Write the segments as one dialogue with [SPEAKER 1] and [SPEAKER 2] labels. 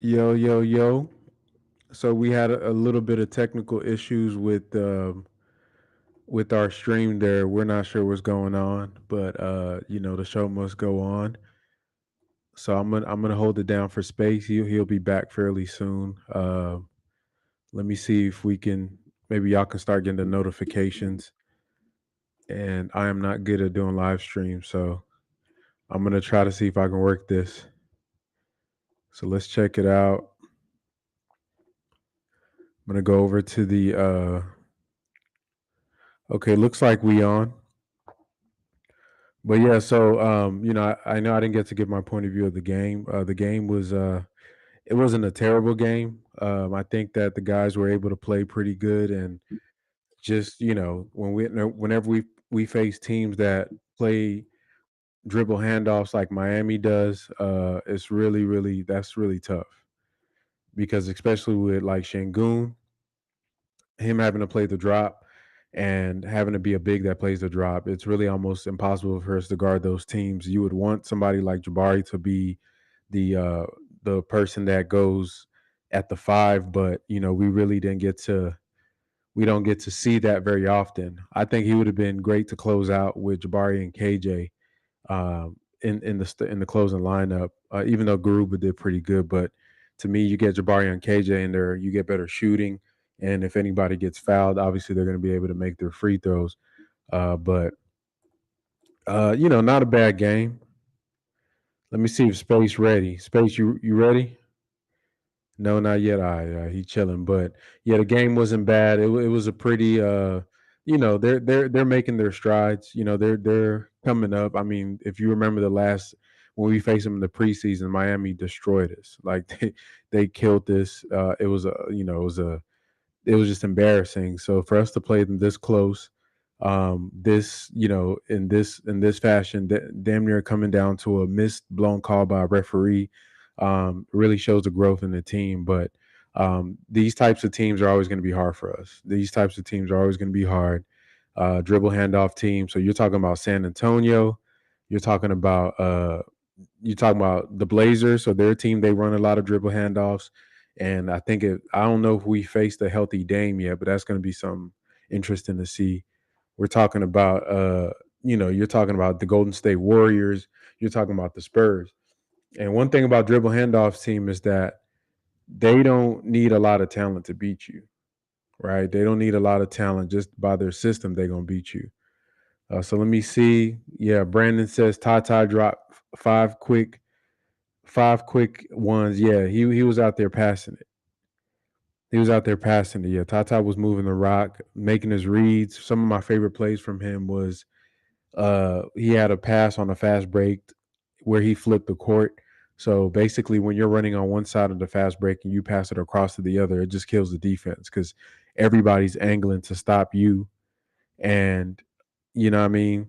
[SPEAKER 1] Yo, yo, yo. So we had a little bit of technical issues with our stream there. We're not sure what's going on, but the show must go on. So I'm gonna hold it down for space. He'll be back fairly soon. Let me see if we can maybe y'all can start getting the notifications. And I am not good at doing live streams, so I'm gonna try to see if I can work this. So let's check it out. I'm gonna go over to the okay, looks like we on. But yeah, so I know I didn't get to give my point of view of the game. The game was it wasn't a terrible game. I think that the guys were able to play pretty good, and just whenever we face teams that play dribble handoffs like Miami does, it's really that's really tough because especially with like Shangoon, him having to play the drop and having to be a big that plays the drop, it's really almost impossible for us to guard those teams. You would want somebody like Jabari to be the uh the person that goes at the five, but we don't get to see that very often. I think he would have been great to close out with Jabari and KJ in the closing lineup. Even though Garuba did pretty good, but to me, you get Jabari and KJ in there, you get better shooting, and if anybody gets fouled, obviously they're going to be able to make their free throws. But not a bad game. Let me see if Space ready. Space, you ready? No, not yet. He chilling, but yeah, the game wasn't bad. It was a pretty they're making their strides. They're coming up. I mean, if you remember the last when we faced them in the preseason, Miami destroyed us. Like they killed this. It was a it was just embarrassing. So for us to play them this close, this in this fashion, damn near coming down to a missed blown call by a referee, really shows the growth in the team. But these types of teams are always going to be hard for us. These types of teams are always going to be hard. Dribble handoff team. So you're talking about San Antonio. You're talking about the Blazers. So their team, they run a lot of dribble handoffs. And I don't know if we faced a healthy Dame yet, but that's going to be something interesting to see. We're talking about, you're talking about the Golden State Warriors. You're talking about the Spurs. And one thing about dribble handoffs team is that they don't need a lot of talent to beat you, right? They don't need a lot of talent. Just by their system, they're going to beat you. So let me see. Yeah, Brandon says Tata dropped five quick ones. Yeah, he was out there passing it. He was out there passing it. Yeah, Tata was moving the rock, making his reads. Some of my favorite plays from him was he had a pass on a fast break where he flipped the court. So basically, when you're running on one side of the fast break and you pass it across to the other, it just kills the defense because everybody's angling to stop you. And you know what I mean?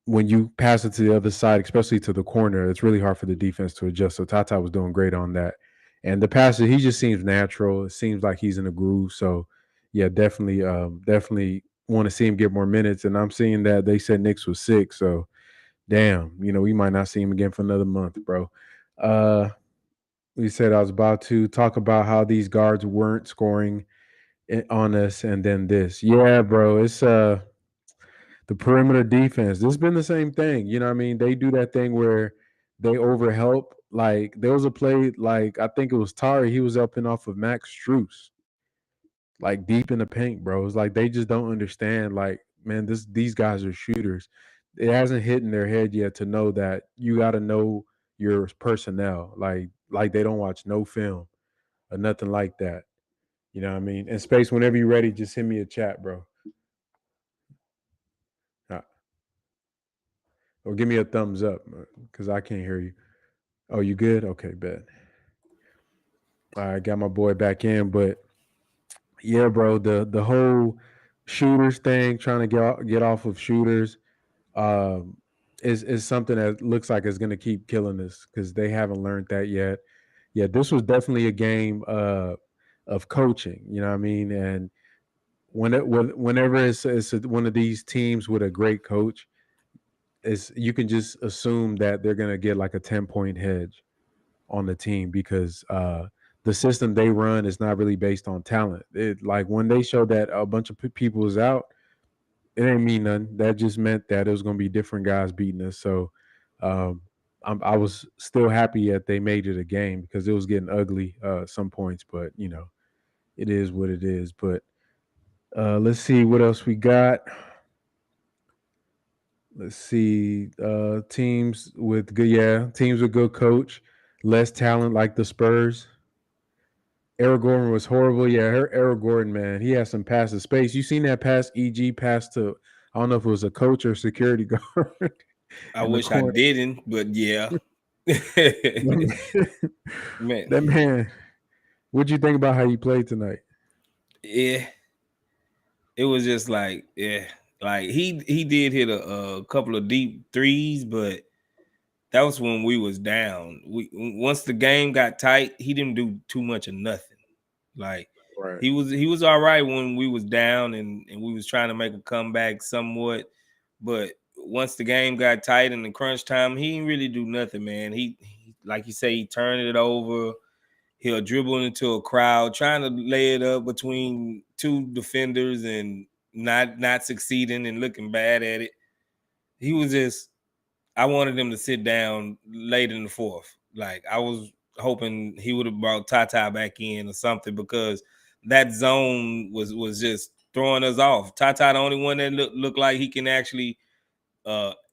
[SPEAKER 1] When you pass it to the other side, especially to the corner, it's really hard for the defense to adjust. So Tata was doing great on that. And the passer, he just seems natural. It seems like he's in a groove. So yeah, definitely want to see him get more minutes. And I'm seeing that they said Knicks was sick. So damn, we might not see him again for another month, bro. Uh we said I was about to talk about how these guards weren't scoring on us and then this. Yeah, bro. It's the perimeter defense. This has been the same thing. You know what I mean? They do that thing where they overhelp. Like there was a play, like I think it was Tari. He was up and off of Max Struess, like deep in the paint, bro. It's like they just don't understand. Like, man, these guys are shooters. It hasn't hit in their head yet to know that you got to know your personnel. Like they don't watch no film or nothing like that. You know what I mean? And Space, whenever you're ready, just send me a chat, bro, uh, or give me a thumbs up because I can't hear you. Oh, you good? Okay, bet. All right, got my boy back in, but yeah, bro, the whole shooters thing, trying to get off of shooters, um, is something that looks like it's gonna keep killing us because they haven't learned that yet. Yeah, this was definitely a game of coaching. You know what I mean? And whenever it's one of these teams with a great coach, is you can just assume that they're gonna get like a 10-point hedge on the team because the system they run is not really based on talent. It like when they showed that a bunch of people was out, it ain't mean nothing. That just meant that it was going to be different guys beating us. So um, I was still happy that they made it a game because it was getting ugly some points. But it is what it is. But let's see what else we got. Let's see. Teams with good coach, less talent like the Spurs. Eric Gordon was horrible. Yeah, Eric Gordon, man, he had some passes. Space. You seen that pass? EG pass to I don't know if it was a coach or security guard
[SPEAKER 2] I
[SPEAKER 1] in the
[SPEAKER 2] wish I
[SPEAKER 1] corner.
[SPEAKER 2] didn't, but yeah. Man,
[SPEAKER 1] That man. What'd you think about how he played tonight?
[SPEAKER 2] yeah, it was just like, yeah, like he did hit a couple of deep threes, but that was when we was down. We once the game got tight, he didn't do too much of nothing. Like
[SPEAKER 1] Right.
[SPEAKER 2] he was all right when we was down and we was trying to make a comeback somewhat, but once the game got tight in the crunch time, he didn't really do nothing, man. He like you say, he turned it over. He'll dribble into a crowd, trying to lay it up between two defenders and not succeeding and looking bad at it. He was just I wanted him to sit down late in the fourth. Like I was hoping he would have brought Tata back in or something because that zone was just throwing us off. Tata the only one that looked like he can actually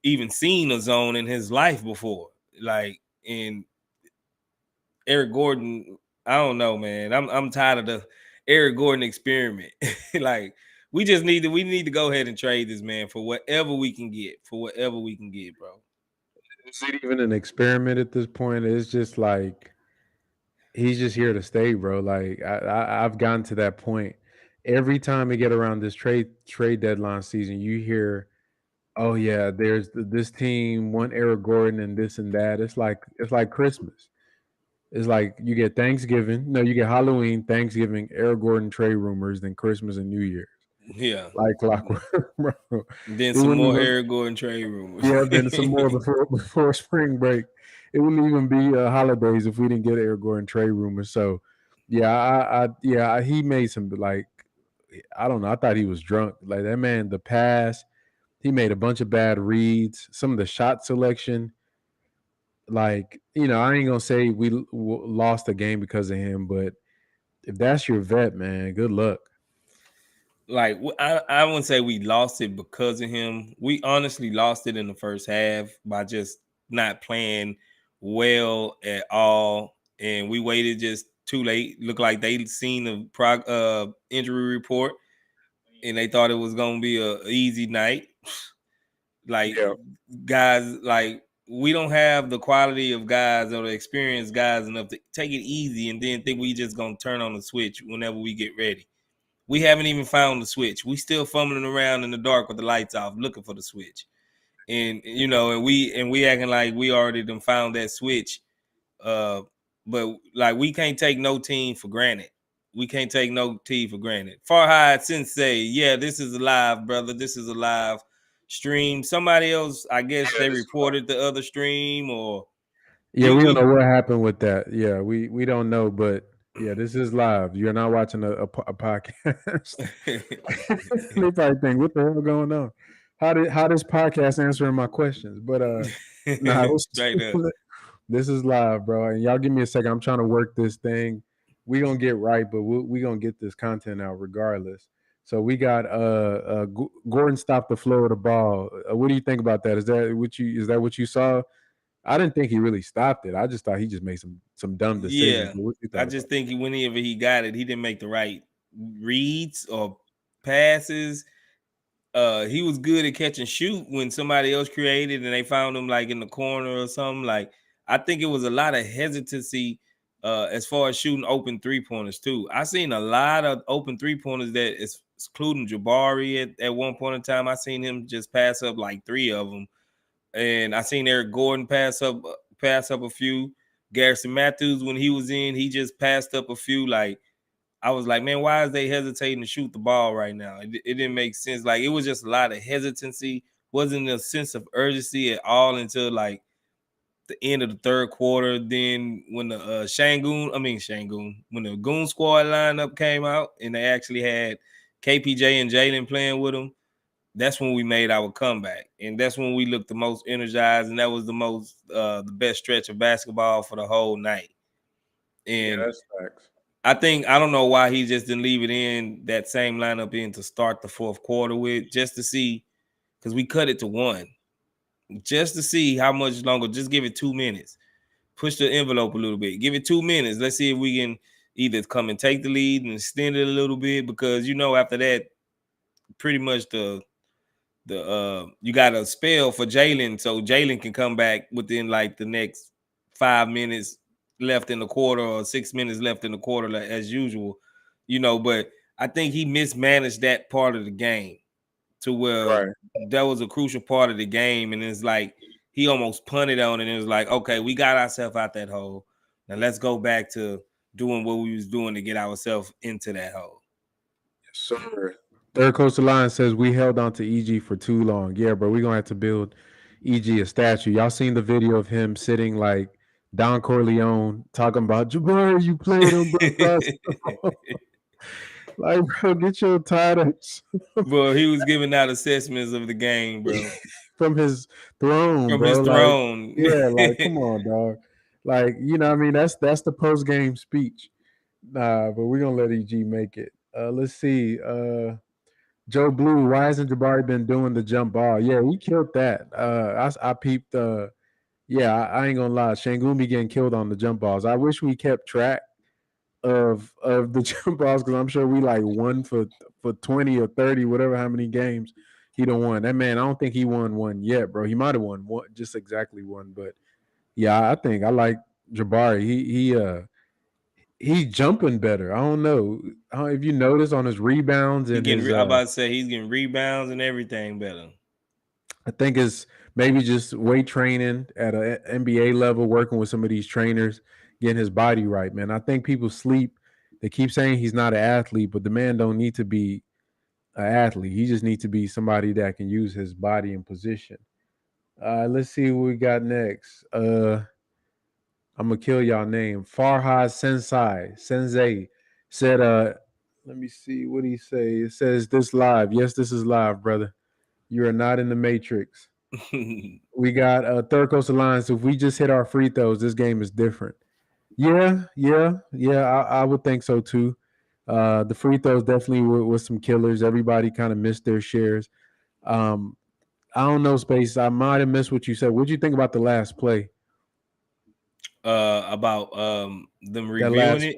[SPEAKER 2] even seen a zone in his life before. Like in Eric Gordon, I don't know, man. I'm tired of the Eric Gordon experiment. Like we need to go ahead and trade this man for whatever we can get. For whatever we can get, bro.
[SPEAKER 1] Is it even an experiment at this point? It's just like he's just here to stay, bro. Like I've gotten to that point. Every time we get around this trade deadline season, you hear, "Oh yeah, there's this team, one Eric Gordon, and this and that." It's like Christmas. It's like you get Thanksgiving, no, you get Halloween, Thanksgiving, Eric Gordon trade rumors, then Christmas and New Year's,
[SPEAKER 2] Yeah.
[SPEAKER 1] like clockwork, bro.
[SPEAKER 2] Then
[SPEAKER 1] It
[SPEAKER 2] some
[SPEAKER 1] wouldn't
[SPEAKER 2] more
[SPEAKER 1] even,
[SPEAKER 2] Eric Gordon trade rumors.
[SPEAKER 1] yeah, then some more before spring break. It wouldn't even be holidays if we didn't get Eric Gordon trade rumors. So, yeah, he made some like I don't know. I thought he was drunk. Like that man, the pass, he made a bunch of bad reads. Some of the shot selection, like I ain't gonna say we lost the game because of him, but if that's your vet, man, good luck.
[SPEAKER 2] Like I wouldn't say we lost it because of him. We honestly lost it in the first half by just not playing well at all, and we waited just too late. Looked like they seen the injury report and they thought it was gonna be a easy night. Like
[SPEAKER 1] Yeah,
[SPEAKER 2] guys, like we don't have the quality of guys or the experienced guys enough to take it easy and then think we just gonna turn on the switch whenever we get ready. We haven't even found the switch. We still fumbling around in the dark with the lights off, looking for the switch. And and we acting like we already done found that switch. Uh, but like we can't take no team for granted. We can't take no team for granted. Farhad Sensei, yeah, this is a live, brother. This is a live stream. Somebody else, I guess
[SPEAKER 1] yeah,
[SPEAKER 2] they
[SPEAKER 1] this,
[SPEAKER 2] reported the other stream, or
[SPEAKER 1] yeah.
[SPEAKER 2] we
[SPEAKER 1] We don't
[SPEAKER 2] we
[SPEAKER 1] know what happened with that. Yeah, we don't know, but yeah, this is live. You're not watching a podcast. They probably think, what the hell going on? How this podcast answering my questions? But nah,
[SPEAKER 2] straight up.
[SPEAKER 1] this is live, bro. And y'all give me a second. I'm trying to work this thing. We gonna get right, but we gonna get this content out regardless. So we got Gordon stopped the flow of the ball. What do you think about that? Is that what you saw? I didn't think he really stopped it. I just thought he just made some dumb decisions.
[SPEAKER 2] Yeah,
[SPEAKER 1] But what you
[SPEAKER 2] I
[SPEAKER 1] thought
[SPEAKER 2] just
[SPEAKER 1] about
[SPEAKER 2] think whenever he got it, he didn't make the right reads or passes. He was good at catch and shoot when somebody else created and they found him like in the corner or something. Like I think it was a lot of hesitancy as far as shooting open 3-pointers too. I seen a lot of open 3-pointers that is including Jabari at one point in time. I seen him just pass up like 3 of them, and I seen Eric Gordon pass up a few. Garrison Matthews, when he was in, he just passed up a few. Like I was like, man, why is they hesitating to shoot the ball right now? It didn't make sense. Like it was just a lot of hesitancy. Wasn't a sense of urgency at all until like the end of the third quarter. Then when the when the Goon Squad lineup came out and they actually had KPJ and Jalen playing with them, that's when we made our comeback, and that's when we looked the most energized, and that was the best stretch of basketball for the whole night. And
[SPEAKER 1] that's facts.
[SPEAKER 2] I don't know why he just didn't leave it in that same lineup in to start the fourth quarter with, just to see, because we cut it to 1, just to see how much longer. Just give it 2 minutes, push the envelope a little bit, give it 2 minutes. Let's see if we can either come and take the lead and extend it a little bit, because after that, pretty much you got a spell for Jalen, so Jalen can come back within like the next 5 minutes left in the quarter or 6 minutes left in the quarter, like, as usual, But I think he mismanaged that part of the game to where
[SPEAKER 1] Right.
[SPEAKER 2] that was a crucial part of the game, and it's like he almost punted on it. And it was like, okay, we got ourselves out that hole. Now let's go back to doing what we was doing to get ourselves into that hole.
[SPEAKER 1] Yes, sir. Third Coastal Line says we held on to EG for too long. Yeah, bro, we're gonna have to build EG a statue. Y'all seen the video of him sitting like Don Corleone talking about Jabari, you played him, bro. Like, bro, get your titles
[SPEAKER 2] Bro, he was giving out assessments of the game, bro,
[SPEAKER 1] from his throne,
[SPEAKER 2] from his
[SPEAKER 1] bro. Like,
[SPEAKER 2] throne.
[SPEAKER 1] yeah, like, come on, dog. Like, what I mean? That's the post game speech. Nah, but we're gonna let EG make it. Let's see. Joe Blue, why hasn't Jabari been doing the jump ball? Yeah, we killed that. I peeped. Yeah, I ain't gonna lie. Şengün be getting killed on the jump balls. I wish we kept track of the jump balls, because I'm sure we like won for 20 or 30, whatever how many games he don't won. That man, I don't think he won one yet, bro. He might have won one, just exactly one, but yeah, I think I like Jabari. He's jumping better. I don't know. If you notice on his rebounds
[SPEAKER 2] He
[SPEAKER 1] and
[SPEAKER 2] getting.
[SPEAKER 1] his
[SPEAKER 2] I'm about to say he's getting rebounds and everything better.
[SPEAKER 1] I think it's maybe just weight training at a NBA level, working with some of these trainers, getting his body right, man. I think people sleep. They keep saying he's not an athlete, but the man don't need to be an athlete. He just needs to be somebody that can use his body and position. Let's see what we got next. I'm gonna kill y'all name. Farhad Sensei said, let me see what he say. It says this live. Yes, this is live, brother. You are not in the matrix. We got Third Coast Alliance. If we just hit our free throws, this game is different. Yeah. I would think so too. The free throws definitely was some killers. Everybody kind of missed their shares. Um, I don't know, Space. I might have missed what you said. What did you think about the last play?
[SPEAKER 2] About them
[SPEAKER 1] That
[SPEAKER 2] reviewing
[SPEAKER 1] last,
[SPEAKER 2] it.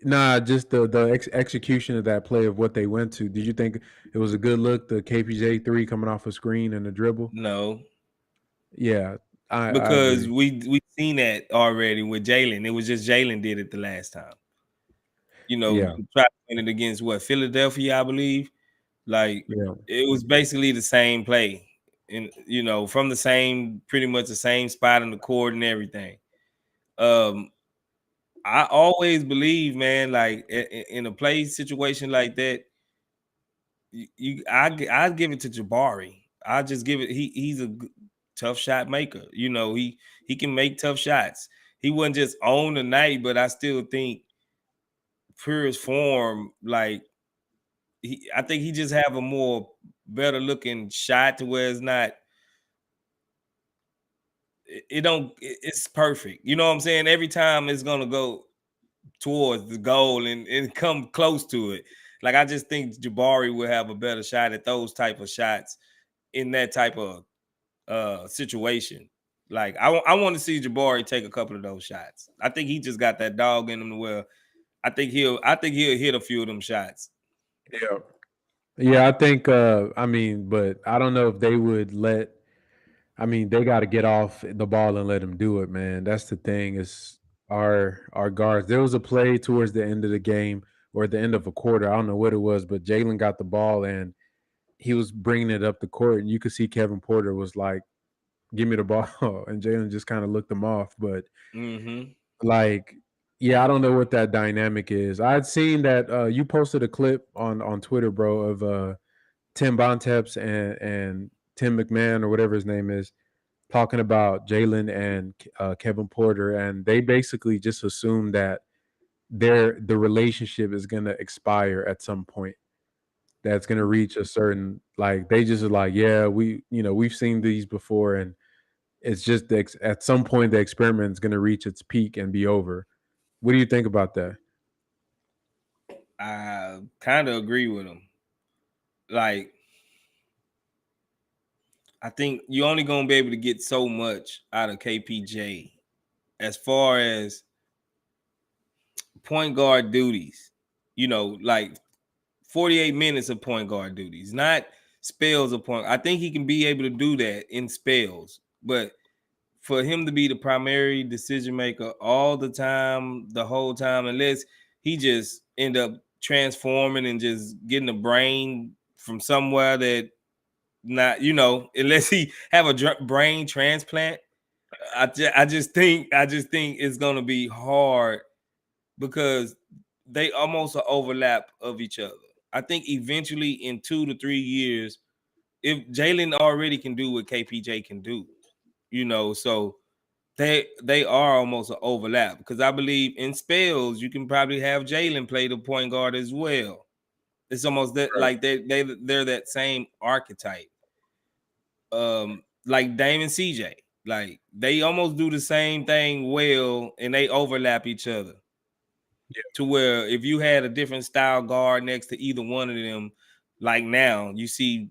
[SPEAKER 1] nah, just the execution of that play of what they went to. Did you think it was a good look? The KPJ three coming off a screen and the dribble.
[SPEAKER 2] No,
[SPEAKER 1] Yeah, I
[SPEAKER 2] because
[SPEAKER 1] agree.
[SPEAKER 2] we seen that already with Jalen. It was just Jalen did it the last time.
[SPEAKER 1] Yeah,
[SPEAKER 2] Try to win it against Philadelphia, I believe. Like,
[SPEAKER 1] yeah.
[SPEAKER 2] it was basically the same play, and from the same, pretty much the same spot in the court and everything. Um, I always believe, man, like in a play situation like that, I give it to Jabari. I just give it. He's a tough shot maker. He can make tough shots. He wasn't just on the night, but I still think purest form, like I think he just have a more better looking shot to where it's not. It's perfect. You know what I'm saying? Every time it's gonna go towards the goal and come close to it. Like, I just think Jabari will have a better shot at those type of shots in that type of situation. Like, I want to see Jabari take a couple of those shots. I think he just got that dog in him where I think he'll hit a few of them shots.
[SPEAKER 1] Yeah. Yeah, I think I mean, but I don't know if they would let I mean, they got to get off the ball and let him do it, man. That's the thing is our guards. There was a play towards the end of the game or at the end of a quarter. I don't know what it was, but Jalen got the ball and he was bringing it up the court, and you could see Kevin Porter was like, "Give me the ball," and Jalen just kind of looked him off. But
[SPEAKER 2] Mm-hmm.
[SPEAKER 1] like, yeah, I don't know what that dynamic is. I'd seen that you posted a clip on Twitter, bro, of Tim Bontemps and Tim McMahon or whatever his name is. talking about Jalen and Kevin Porter, and they basically just assume that the relationship is gonna expire at some point. That's gonna reach a certain, like, they just are like, yeah, we've seen these before, and it's just at some point the experiment is gonna reach its peak and be over. What do you think about that?
[SPEAKER 2] I kind of agree with him. Like, I think you're only gonna be able to get so much out of KPJ as far as point guard duties. Like 48 minutes of point guard duties, not spells of point. I think he can be able to do that in spells, but for him to be the primary decision maker all the time, the whole time, unless he just end up transforming and just getting a brain from somewhere that not, unless he have a brain transplant. I just think it's gonna be hard because they almost an overlap of each other. I think eventually in 2 to 3 years, if Jalen already can do what KPJ can do, so they are almost an overlap because I believe in spells you can probably have Jalen play the point guard as well. It's almost that
[SPEAKER 1] Right.
[SPEAKER 2] like they're that same archetype. Like Dame and CJ, like they almost do the same thing well, and they overlap each other
[SPEAKER 1] Yeah.
[SPEAKER 2] to where if you had a different style guard next to either one of them, like now you see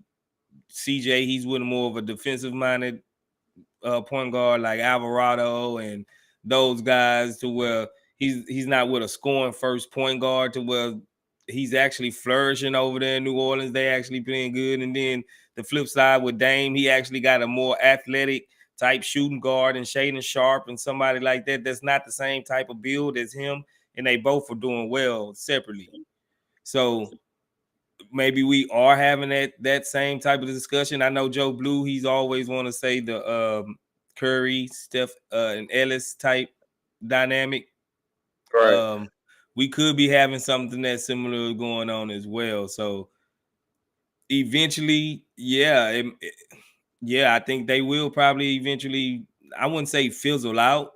[SPEAKER 2] CJ, he's with more of a defensive minded point guard like Alvarado and those guys, to where he's not with a scoring first point guard, to where he's actually flourishing over there in New Orleans. They actually playing good. And then the flip side with Dame, he actually got a more athletic type shooting guard and Shaden Sharp and somebody like that. That's not the same type of build as him, and they both are doing well separately. So maybe we are having that same type of discussion. I know Joe Blue, he's always want to say the Curry, Steph, and Ellis type dynamic.
[SPEAKER 1] Right.
[SPEAKER 2] We could be having something that's similar going on as well. So eventually, yeah, I think they will probably eventually, I wouldn't say fizzle out,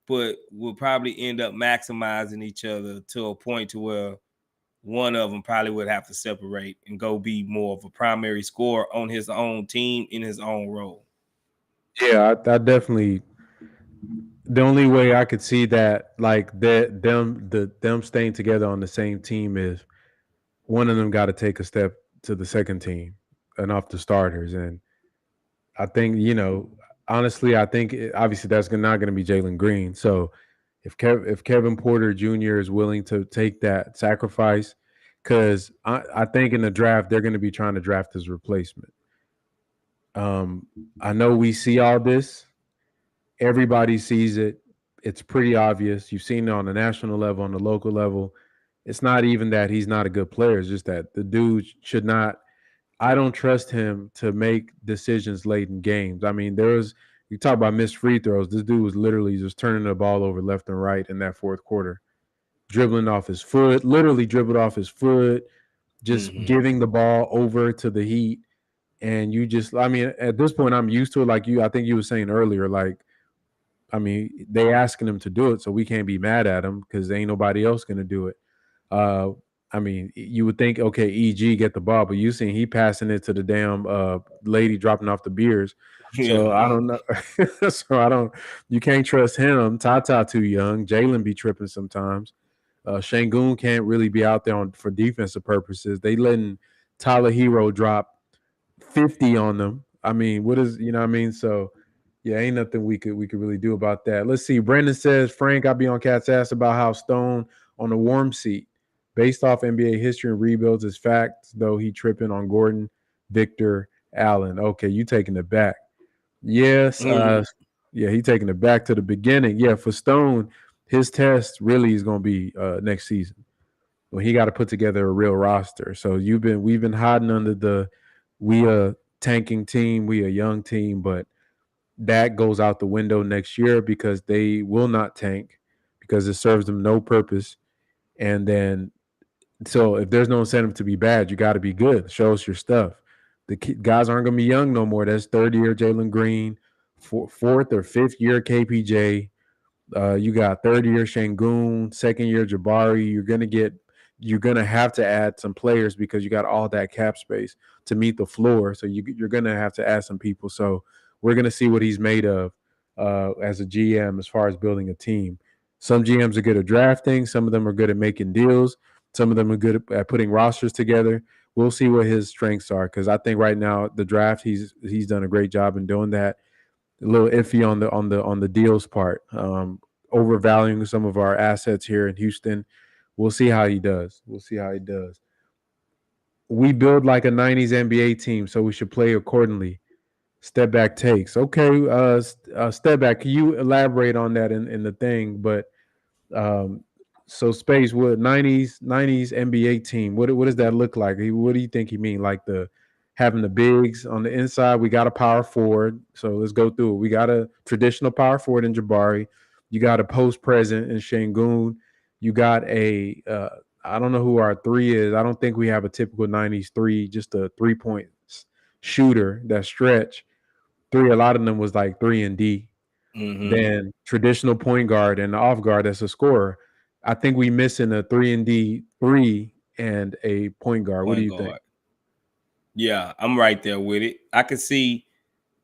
[SPEAKER 2] but will probably end up maximizing each other to a point to where one of them probably would have to separate and go be more of a primary scorer on his own team in his own role.
[SPEAKER 1] Yeah, I definitely. The only way I could see that, like, them staying together on the same team, is one of them got to take a step to the second team and off the starters. And I think, honestly, I think obviously that's not going to be Jalen Green. So if Kevin Porter Jr. is willing to take that sacrifice, because I think in the draft they're going to be trying to draft his replacement. Um, I know we see all this. Everybody sees it. It's pretty obvious. You've seen it on the national level, on the local level. It's not even that he's not a good player. It's just that the dude should not. I don't trust him to make decisions late in games. I mean, you talk about missed free throws. This dude was literally just turning the ball over left and right in that fourth quarter, dribbling off his foot, literally dribbled off his foot, just giving the ball over to the Heat. And I mean, at this point, I'm used to it. Like I think you were saying earlier, like, I mean, they asking him to do it, so we can't be mad at him because ain't nobody else going to do it. Uh, I mean, you would think, okay, EG get the ball, but you seen he passing it to the damn lady dropping off the beers. So
[SPEAKER 2] Yeah.
[SPEAKER 1] I don't know. So I don't. You can't trust him. Tata too young. Jalen be tripping sometimes. Shangoon can't really be out there for defensive purposes. They letting Tyler Hero drop 50 on them. I mean, what is, what I mean? So yeah, ain't nothing we could really do about that. Let's see. Brandon says, Frank, I'll be on Cat's ass about how Stone on the warm seat, based off NBA history and rebuilds, is fact, though he tripping on Gordon, Victor, Allen. Okay, you taking it back. Yes, yeah, he taking it back to the beginning. Yeah, for Stone, his test really is gonna be next season. Well, he got to put together a real roster. So we've been hiding under we a tanking team, we a young team, but that goes out the window next year because they will not tank because it serves them no purpose. And then, so if there's no incentive to be bad, you got to be good. Show us your stuff. The guys aren't going to be young no more. That's third year Jalen Green, fourth or fifth year KPJ. You got third year Shangoon, second year Jabari. You're gonna have to add some players because you got all that cap space to meet the floor. So you're gonna have to add some people. So we're gonna see what he's made of as a GM as far as building a team. Some GMs are good at drafting. Some of them are good at making deals. Some of them are good at putting rosters together. We'll see what his strengths are because I think right now the draft he's done a great job in doing that. A little iffy on the deals part. Overvaluing some of our assets here in Houston. We'll see how he does. We'll see how he does. We build like a '90s NBA team, so we should play accordingly. Step back takes. Okay, step back. Can you elaborate on that in the thing? But um, so space what '90s NBA team. What does that look like? What do you think he mean? Like the having the bigs on the inside. We got a power forward. So let's go through it. We got a traditional power forward in Jabari. You got a post present in Shangoon. You got a I don't know who our three is. I don't think we have a typical '90s three. Just a 3 point shooter that stretch. Three. A lot of them was like 3 and D than traditional point guard and the off guard that's a scorer. I think we missing a 3 and D 3 and a point guard. What do
[SPEAKER 2] Point
[SPEAKER 1] you think?
[SPEAKER 2] guard. Yeah, I'm right there with it. I can see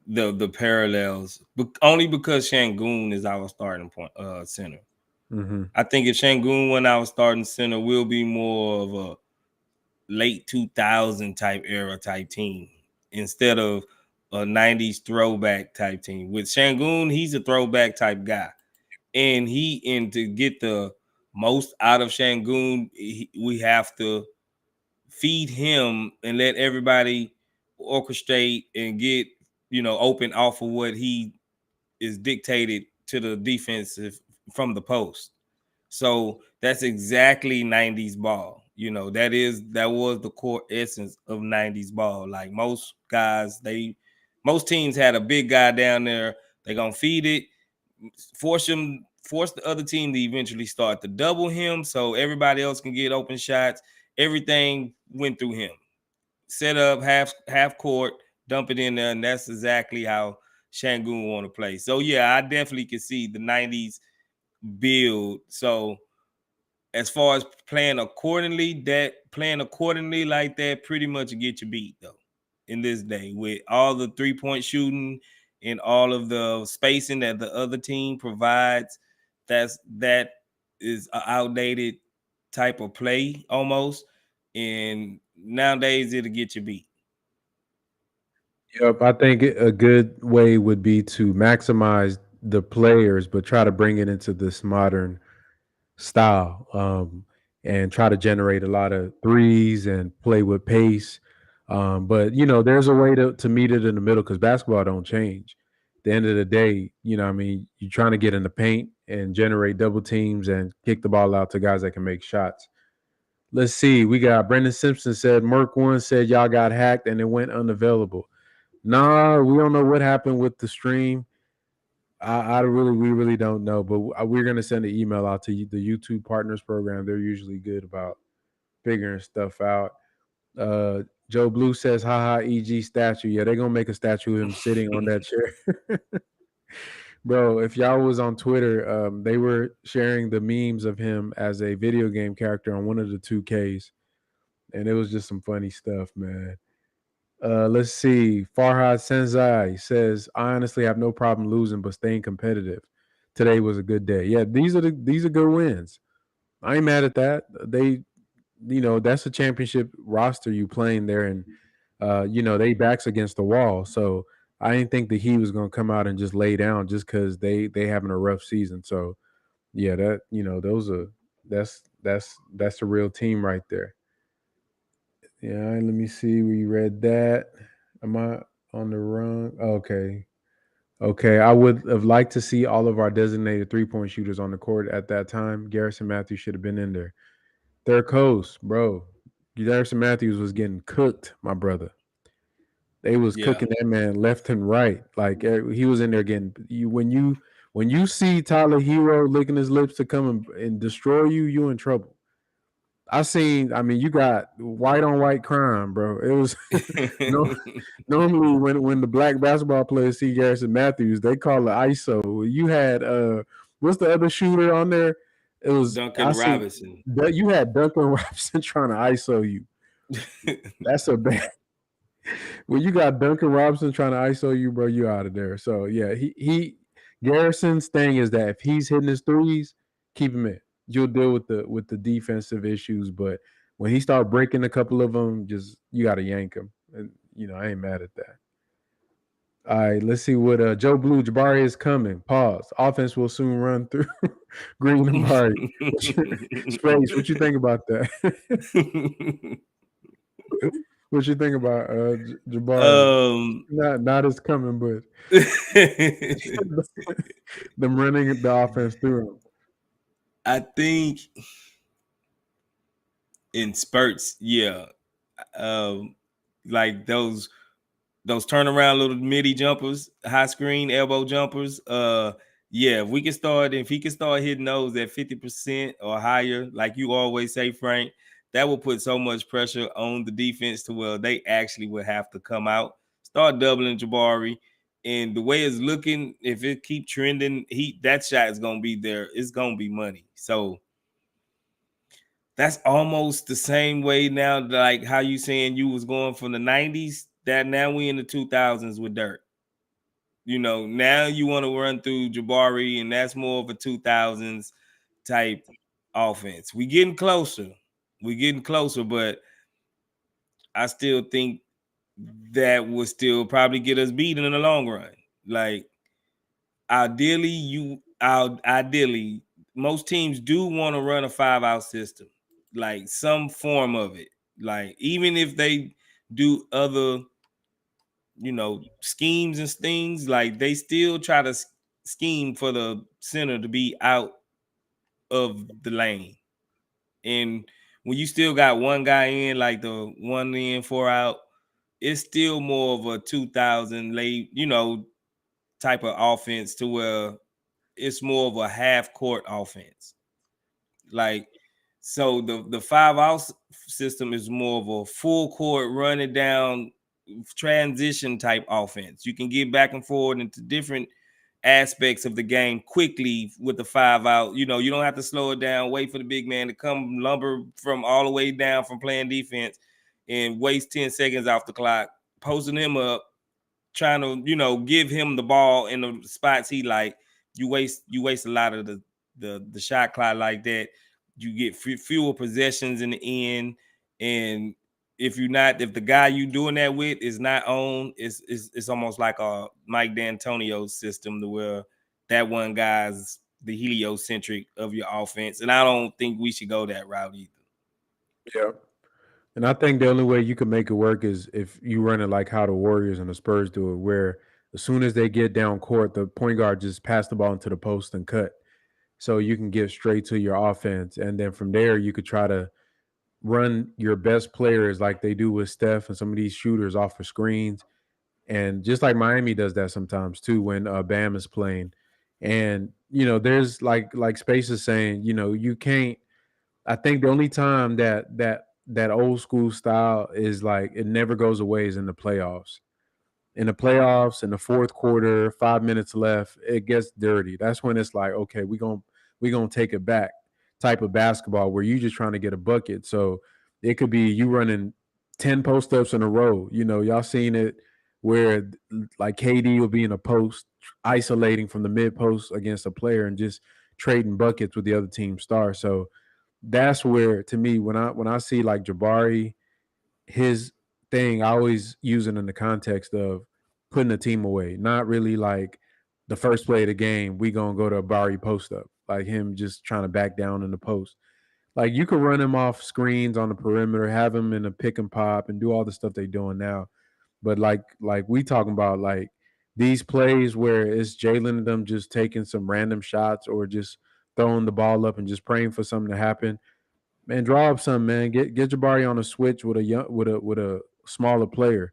[SPEAKER 2] the parallels, but only because Shangoon is our starting point center.
[SPEAKER 1] Mm-hmm.
[SPEAKER 2] I think if Shangoon went our starting center, we'll be more of a late 2000 type era type team instead of a 90s throwback type team. With Shangoon, he's a throwback type guy. And to get the most out of Shangoon, we have to feed him and let everybody orchestrate and get, open off of what he is dictated to the defensive from the post. So that's exactly 90s ball. That was the core essence of 90s ball. Like most teams had a big guy down there. They're gonna feed it, force the other team to eventually start to double him so everybody else can get open shots. Everything went through him. Set up half court, dump it in there, and that's exactly how Shangoon want to play. So yeah, I definitely can see the 90s build. So as far as playing accordingly like that pretty much get you beat though in this day with all the 3 point shooting and all of the spacing that the other team provides. That is an outdated type of play almost, and nowadays it'll get you beat.
[SPEAKER 1] Yep, I think a good way would be to maximize the players, but try to bring it into this modern style, and try to generate a lot of threes and play with pace. But there's a way to meet it in the middle because basketball don't change. At the end of the day, I mean, you're trying to get in the paint and generate double teams and kick the ball out to guys that can make shots. Let's see. We got Brendan Simpson said Merc One said y'all got hacked and it went unavailable. Nah, we don't know what happened with the stream. We really don't know, but we're gonna send an email out to the YouTube Partners Program. They're usually good about figuring stuff out. Joe Blue says, "Haha, EG statue." Yeah, they're gonna make a statue of him sitting on that chair. Bro, if y'all was on Twitter, they were sharing the memes of him as a video game character on one of the 2Ks, and it was just some funny stuff, man. Let's see. Farhad Senzai says, "I honestly have no problem losing, but staying competitive. Today was a good day." Yeah, these are good wins. I ain't mad at that. That's a championship roster you playing there, and they backs against the wall. So I didn't think the Heat was gonna come out and just lay down just because they having a rough season. So yeah, those are that's a real team right there. Yeah, let me see. We read that. Am I on the run? Okay. Okay. I would have liked to see all of our designated 3 point shooters on the court at that time. Garrison Matthews should have been in there. Third coast, bro. Garrison Matthews was getting cooked, my brother. They was
[SPEAKER 2] Yeah.
[SPEAKER 1] cooking that man left and right. Like he was in there getting when you see Tyler Hero licking his lips to come and destroy you, you in trouble. I mean, you got white on white crime, bro. It was no normally when the black basketball players see Garrison Matthews, they call it ISO. You had what's the other shooter on there? It was I
[SPEAKER 2] Duncan
[SPEAKER 1] seen
[SPEAKER 2] Robinson.
[SPEAKER 1] that you had Duncan Robinson trying to ISO you. That's a bad when you got Duncan Robinson trying to ISO you, bro, you out of there. So yeah, he Garrison's thing is that if he's hitting his threes, keep him in. You'll deal with the defensive issues, but when he start breaking a couple of them, just you got to yank him. And I ain't mad at that. All right, let's see what Joe Blue Jabari is coming. Pause. Offense will soon run through Green and Barry. Space. What you think about that? What you think about Jabari?
[SPEAKER 2] um,
[SPEAKER 1] Not as coming, but them running the offense through him.
[SPEAKER 2] I think in spurts, yeah. Um, like those turnaround little midi jumpers, high screen elbow jumpers. Yeah, if he can start hitting those at 50% or higher, like you always say, Frank, that will put so much pressure on the defense to where they actually would have to come out, start doubling Jabari. And the way it's looking, if it keep trending, that shot is gonna be there. It's gonna be money. So that's almost the same way now, like how you saying you was going from the 90s, that now we in the 2000s with Dirk. Now you want to run through Jabari, and that's more of a 2000s type offense. We getting closer, but I still think that would still probably get us beaten in the long run. Like ideally, most teams do want to run a 5-out system, like some form of it. Like even if they do other, schemes and things, like they still try to scheme for the center to be out of the lane. And when you still got one guy in, like the 1 in 4 out, it's still more of a 2000 late, type of offense to where it's more of a half court offense. Like, so the 5-out system is more of a full court running down transition type offense. You can get back and forward into different aspects of the game quickly with the 5-out. You don't have to slow it down, wait for the big man to come lumber from all the way down from playing defense and waste 10 seconds off the clock, posting him up, trying to, give him the ball in the spots he like. You waste a lot of the shot clock like that. You get fewer possessions in the end, and if the guy you doing that with is not on, it's almost like a Mike D'Antonio system to where that one guy's the heliocentric of your offense, and I don't think we should go that route either.
[SPEAKER 1] Yeah. And I think the only way you can make it work is if you run it like how the Warriors and the Spurs do it, where as soon as they get down court, the point guard just pass the ball into the post and cut. So you can get straight to your offense. And then from there, you could try to run your best players like they do with Steph and some of these shooters off of screens. And just like Miami does that sometimes too when Bam is playing. And, there's like Space is saying, you can't I think the only time that old school style is like it never goes away is in the playoffs. In the playoffs, in the fourth quarter, 5 minutes left, it gets dirty. That's when it's like, okay, we gonna take it back type of basketball where you just trying to get a bucket. So it could be you running 10 post ups in a row. Y'all seen it where like KD will be in a post, isolating from the mid post against a player and just trading buckets with the other team star. So that's where to me when I see like Jabari, his thing, I always use it in the context of putting the team away, not really like the first play of the game, we gonna go to a Barry post up, like him just trying to back down in the post. Like you could run him off screens on the perimeter, have him in a pick and pop and do all the stuff they doing now. But like we talking about like these plays where it's Jalen and them just taking some random shots or just throwing the ball up and just praying for something to happen. Man, draw up something, man. Get Jabari on a switch with a young with a smaller player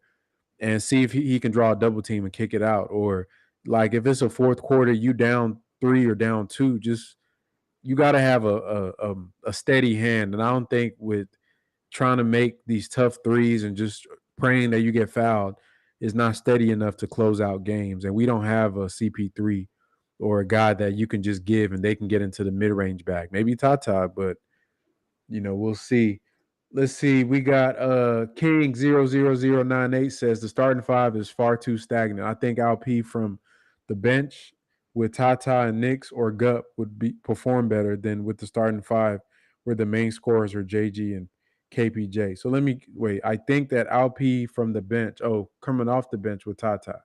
[SPEAKER 1] and see if he can draw a double team and kick it out. Or like if it's a fourth quarter, you down 3 or down 2, just you got to have a steady hand, and I don't think with trying to make these tough threes and just praying that you get fouled is not steady enough to close out games. And we don't have a CP3 or a guy that you can just give and they can get into the mid range bag. Maybe Tata, but we'll see. Let's see. We got King 00098 says the starting five is far too stagnant. I think LP from the bench with Tata and Knicks or Gup would be perform better than with the starting five where the main scorers are JG and KPJ. So let me wait. I think that LP from the bench, coming off the bench with Tata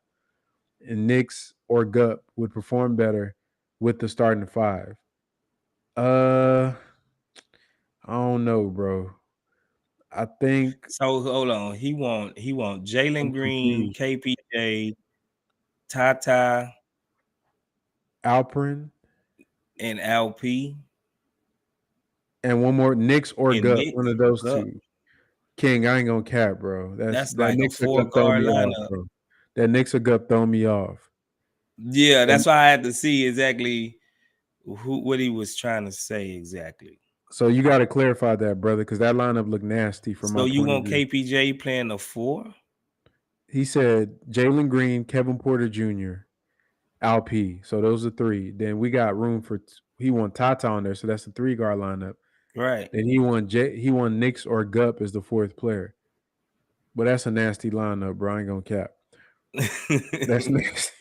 [SPEAKER 1] and Knicks or Gup would perform better with the starting five. Uh I don't know, bro. I think
[SPEAKER 2] So hold on. He want
[SPEAKER 1] I'm
[SPEAKER 2] Jalen Green,
[SPEAKER 1] confused.
[SPEAKER 2] KPJ, Tata,
[SPEAKER 1] Alperin
[SPEAKER 2] and LP
[SPEAKER 1] and one more Knicks or
[SPEAKER 2] and
[SPEAKER 1] Gup, one
[SPEAKER 2] Knicks
[SPEAKER 1] of
[SPEAKER 2] or
[SPEAKER 1] those
[SPEAKER 2] Gup.
[SPEAKER 1] two. King, I ain't gonna cap, bro.
[SPEAKER 2] That's
[SPEAKER 1] That
[SPEAKER 2] like a
[SPEAKER 1] Knicks or Gup throw
[SPEAKER 2] 4 guard
[SPEAKER 1] me off,
[SPEAKER 2] lineup.
[SPEAKER 1] bro. That Knicks or Gup throw me off.
[SPEAKER 2] Yeah,
[SPEAKER 1] And
[SPEAKER 2] that's why I had to see exactly what he was trying to say exactly.
[SPEAKER 1] so you got to clarify that, brother, because that lineup looked nasty from
[SPEAKER 2] So
[SPEAKER 1] my
[SPEAKER 2] you
[SPEAKER 1] point of
[SPEAKER 2] want
[SPEAKER 1] view.
[SPEAKER 2] KPJ playing the 4?
[SPEAKER 1] He said Jalen Green, Kevin Porter Jr., LP. So those are three. Then we got room for he won Tata on there, so that's the 3 guard lineup.
[SPEAKER 2] Right.
[SPEAKER 1] Then he won Knicks or Gup as the fourth player. But that's a nasty lineup, bro. I ain't gonna cap. That's nasty.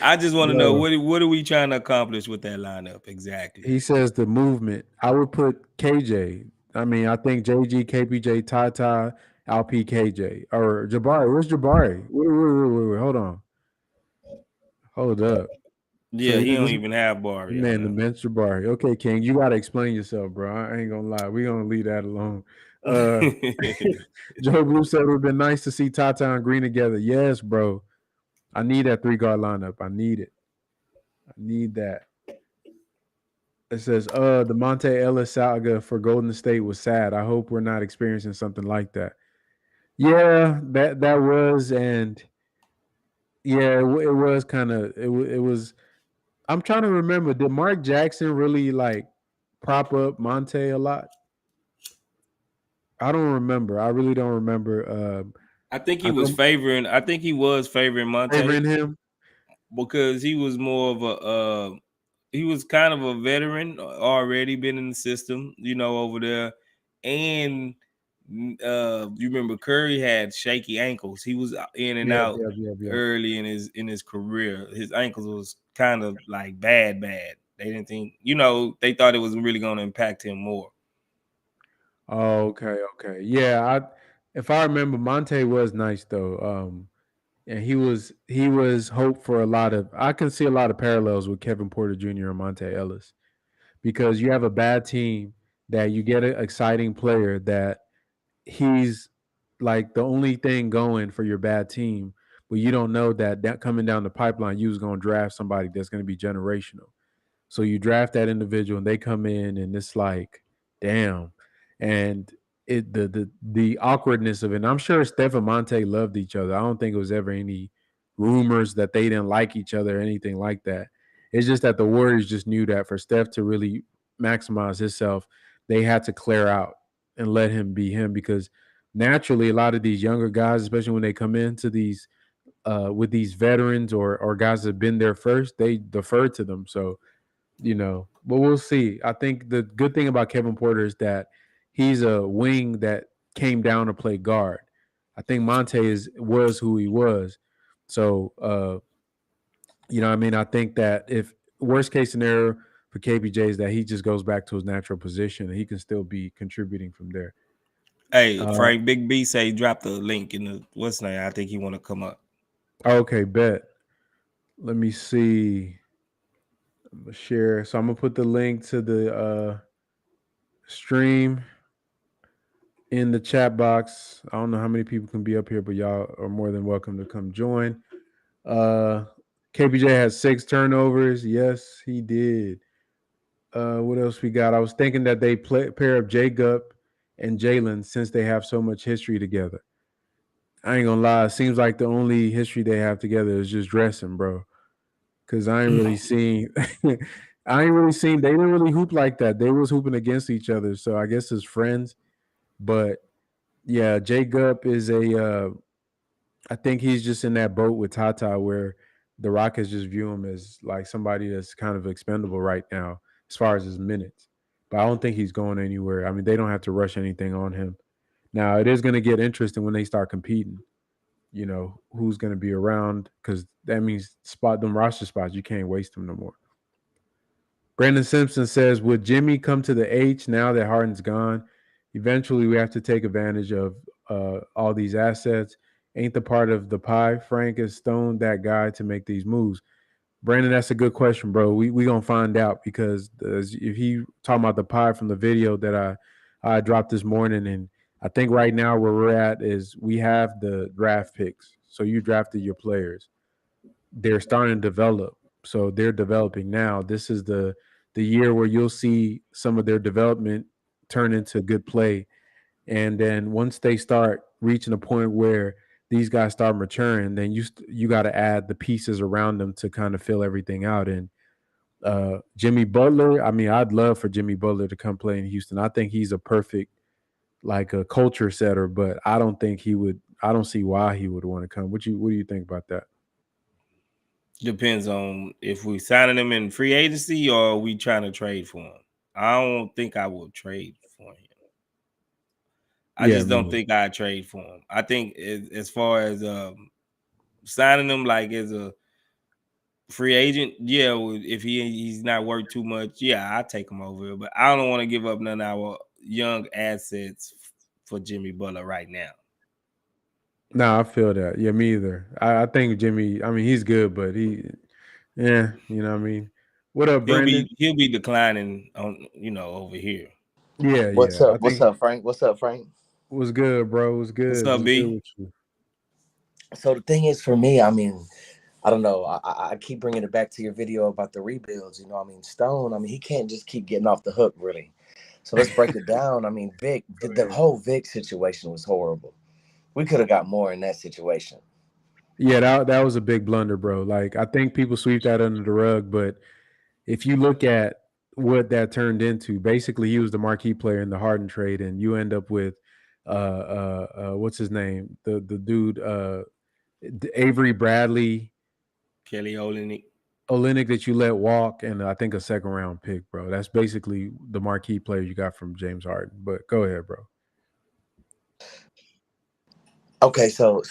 [SPEAKER 2] I just want to know
[SPEAKER 1] Bro,
[SPEAKER 2] what are we trying to accomplish with that lineup exactly?
[SPEAKER 1] he says the movement. I would put KJ. I mean, I think JG, KPJ, Tata, LP, KJ, or Jabari. Where's Jabari? Wait, hold on. Hold up. So
[SPEAKER 2] Yeah, he don't even have Barry on
[SPEAKER 1] man, the
[SPEAKER 2] there.
[SPEAKER 1] bench Jabari. Okay, King, you gotta explain yourself, bro. I ain't gonna lie. We gonna leave that alone. Uh Joe Blue said it would have been nice to see Tata and Green together. Yes, bro. I need that 3 guard lineup. I need it. I need that. It says, the Monte Ellis saga for Golden State was sad. I hope we're not experiencing something like that. Yeah, that was, and yeah, it was kind of it was. I'm trying to remember. Did Mark Jackson really like prop up Monte a lot? I don't remember. I really don't remember.
[SPEAKER 2] I think
[SPEAKER 1] I know
[SPEAKER 2] he was favoring
[SPEAKER 1] favoring
[SPEAKER 2] Monte
[SPEAKER 1] him.
[SPEAKER 2] because he was more of a he was kind of a veteran, already been in the system, over there. And you remember Curry had shaky ankles. He was in and
[SPEAKER 1] Yep,
[SPEAKER 2] out
[SPEAKER 1] yep, yep, yep.
[SPEAKER 2] early in his career. His ankles was kind of like bad. They didn't think, they thought it was really going to impact him more.
[SPEAKER 1] Oh, okay. Yeah, if I remember, Monte was nice though. And he was hope for a lot of. I can see a lot of parallels with Kevin Porter Jr. and Monte Ellis because you have a bad team that you get an exciting player that he's like the only thing going for your bad team, but you don't know that coming down the pipeline, you was going to draft somebody that's going to be generational. So you draft that individual and they come in and it's like, damn. And the awkwardness of it. And I'm sure Steph and Monte loved each other. I don't think it was ever any rumors that they didn't like each other or anything like that. It's just that the Warriors just knew that for Steph to really maximize himself, they had to clear out and let him be him because naturally a lot of these younger guys, especially when they come into these with these veterans or guys that have been there first, they defer to them. So but we'll see. I think the good thing about Kevin Porter is that he's a wing that came down to play guard. I think Monte was who he was. So, I mean, I think that if worst case scenario for KBJ is that he just goes back to his natural position and he can still be contributing from there.
[SPEAKER 2] Hey,
[SPEAKER 1] Uh,
[SPEAKER 2] Frank, Big B say drop the link in the what's name. I think he want to come up.
[SPEAKER 1] okay, bet. Let me see. I'm gonna share. So I'm gonna put the link to the stream in the chat box. I don't know how many people can be up here, but y'all are more than welcome to come join. Uh KPJ has 6 turnovers. Yes, he did. What else we got? I was thinking that they pair up Jacob and Jalen since they have so much history together. I ain't gonna lie, it seems like the only history they have together is just dressing, bro. Cause I ain't really seen I ain't really seen. They didn't really hoop like that. They was hooping against each other. So I guess as friends. But yeah, Jacob is a. I think he's just in that boat with Tata where the Rockets just view him as like somebody that's kind of expendable right now as far as his minutes. But I don't think he's going anywhere. I mean, they don't have to rush anything on him. Now it is going to get interesting when they start competing. You know who's going to be around because that means spot them roster spots. You can't waste them no more. Brandon Simpson says, "Would Jimmy come to the H now that Harden's gone? Eventually, we have to take advantage of all these assets. Ain't the part of the pie? Frank is Stone that guy to make these moves." Brandon, that's a good question, bro. We gonna find out because if he talking about the pie from the video that I dropped this morning, and I think right now where we're at is we have the draft picks. So you drafted your players. They're starting to develop. So they're developing now. This is the year where you'll see some of their development turn into good play. And then once they start reaching a point where these guys start maturing, then you got to add the pieces around them to kind of fill everything out. And Jimmy Butler, I mean, I'd love for Jimmy Butler to come play in Houston. I think he's a perfect like a culture setter, but I don't think he would. I don't see why he would want to come. What do you think about that?
[SPEAKER 2] Depends on if we signing him in free agency or we trying to trade for him. I don't think I will trade for him. I
[SPEAKER 1] Yeah,
[SPEAKER 2] just
[SPEAKER 1] me
[SPEAKER 2] don't
[SPEAKER 1] neither.
[SPEAKER 2] think I trade for him. I think as far as signing him like as a free agent, yeah, if he's not worth too much, yeah, I take him over. But I don't want to give up none of our young assets for Jimmy Butler right now.
[SPEAKER 1] No, I feel that. Yeah, me either. I think Jimmy. I mean, he's good, but yeah, you know what I mean. What up, Brandon?
[SPEAKER 2] He'll be declining on over here.
[SPEAKER 1] Yeah,
[SPEAKER 3] What's
[SPEAKER 1] yeah. I
[SPEAKER 3] up? What's
[SPEAKER 1] think
[SPEAKER 3] up, Frank? What's up, Frank?
[SPEAKER 1] was good, bro. Was
[SPEAKER 2] What's
[SPEAKER 1] good.
[SPEAKER 2] up,
[SPEAKER 1] Was good
[SPEAKER 2] B?
[SPEAKER 1] with you.
[SPEAKER 3] So the thing is, for me, I mean, I don't know. I keep bringing it back to your video about the rebuilds. I mean, Stone. I mean, he can't just keep getting off the hook, really. So let's break it down. I mean, Vic,
[SPEAKER 1] Go
[SPEAKER 3] the
[SPEAKER 1] ahead.
[SPEAKER 3] whole Vic situation was horrible. We could have got more in that situation.
[SPEAKER 1] Yeah, that was a big blunder, bro. Like I think people sweep that under the rug, but if you look at what that turned into, basically he was the marquee player in the Harden trade, and you end up with what's his name, the dude Avery Bradley,
[SPEAKER 2] Kelly Olynyk.
[SPEAKER 1] Olynyk that you let walk, and I think a second round pick, bro. That's basically the marquee player you got from James Harden. But go ahead, bro.
[SPEAKER 3] Okay, so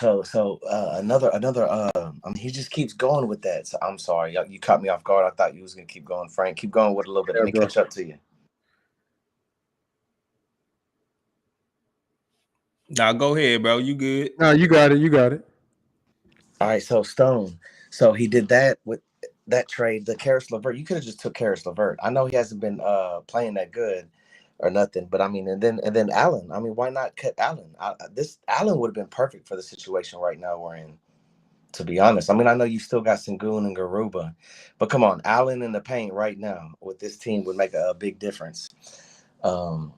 [SPEAKER 3] another. I mean, he just keeps going with that. So I'm sorry, you caught me off guard. I thought you was gonna keep going, Frank. Keep going with a little bit. Let
[SPEAKER 1] Yeah,
[SPEAKER 3] me
[SPEAKER 1] bro.
[SPEAKER 3] catch up to you.
[SPEAKER 2] Now go ahead, bro. You good?
[SPEAKER 1] No, you got it. You got it.
[SPEAKER 3] All right, so Stone. So he did that with that trade, the Karis LeVert. You could have just took Karis LeVert. I know he hasn't been playing that good or nothing, but I mean, and then Allen. I mean, why not cut Allen? This Allen would have been perfect for the situation right now we're in. To be honest, I mean, I know you still got Sengun and Garuba, but come on, Allen in the paint right now with this team would make a big difference. Um,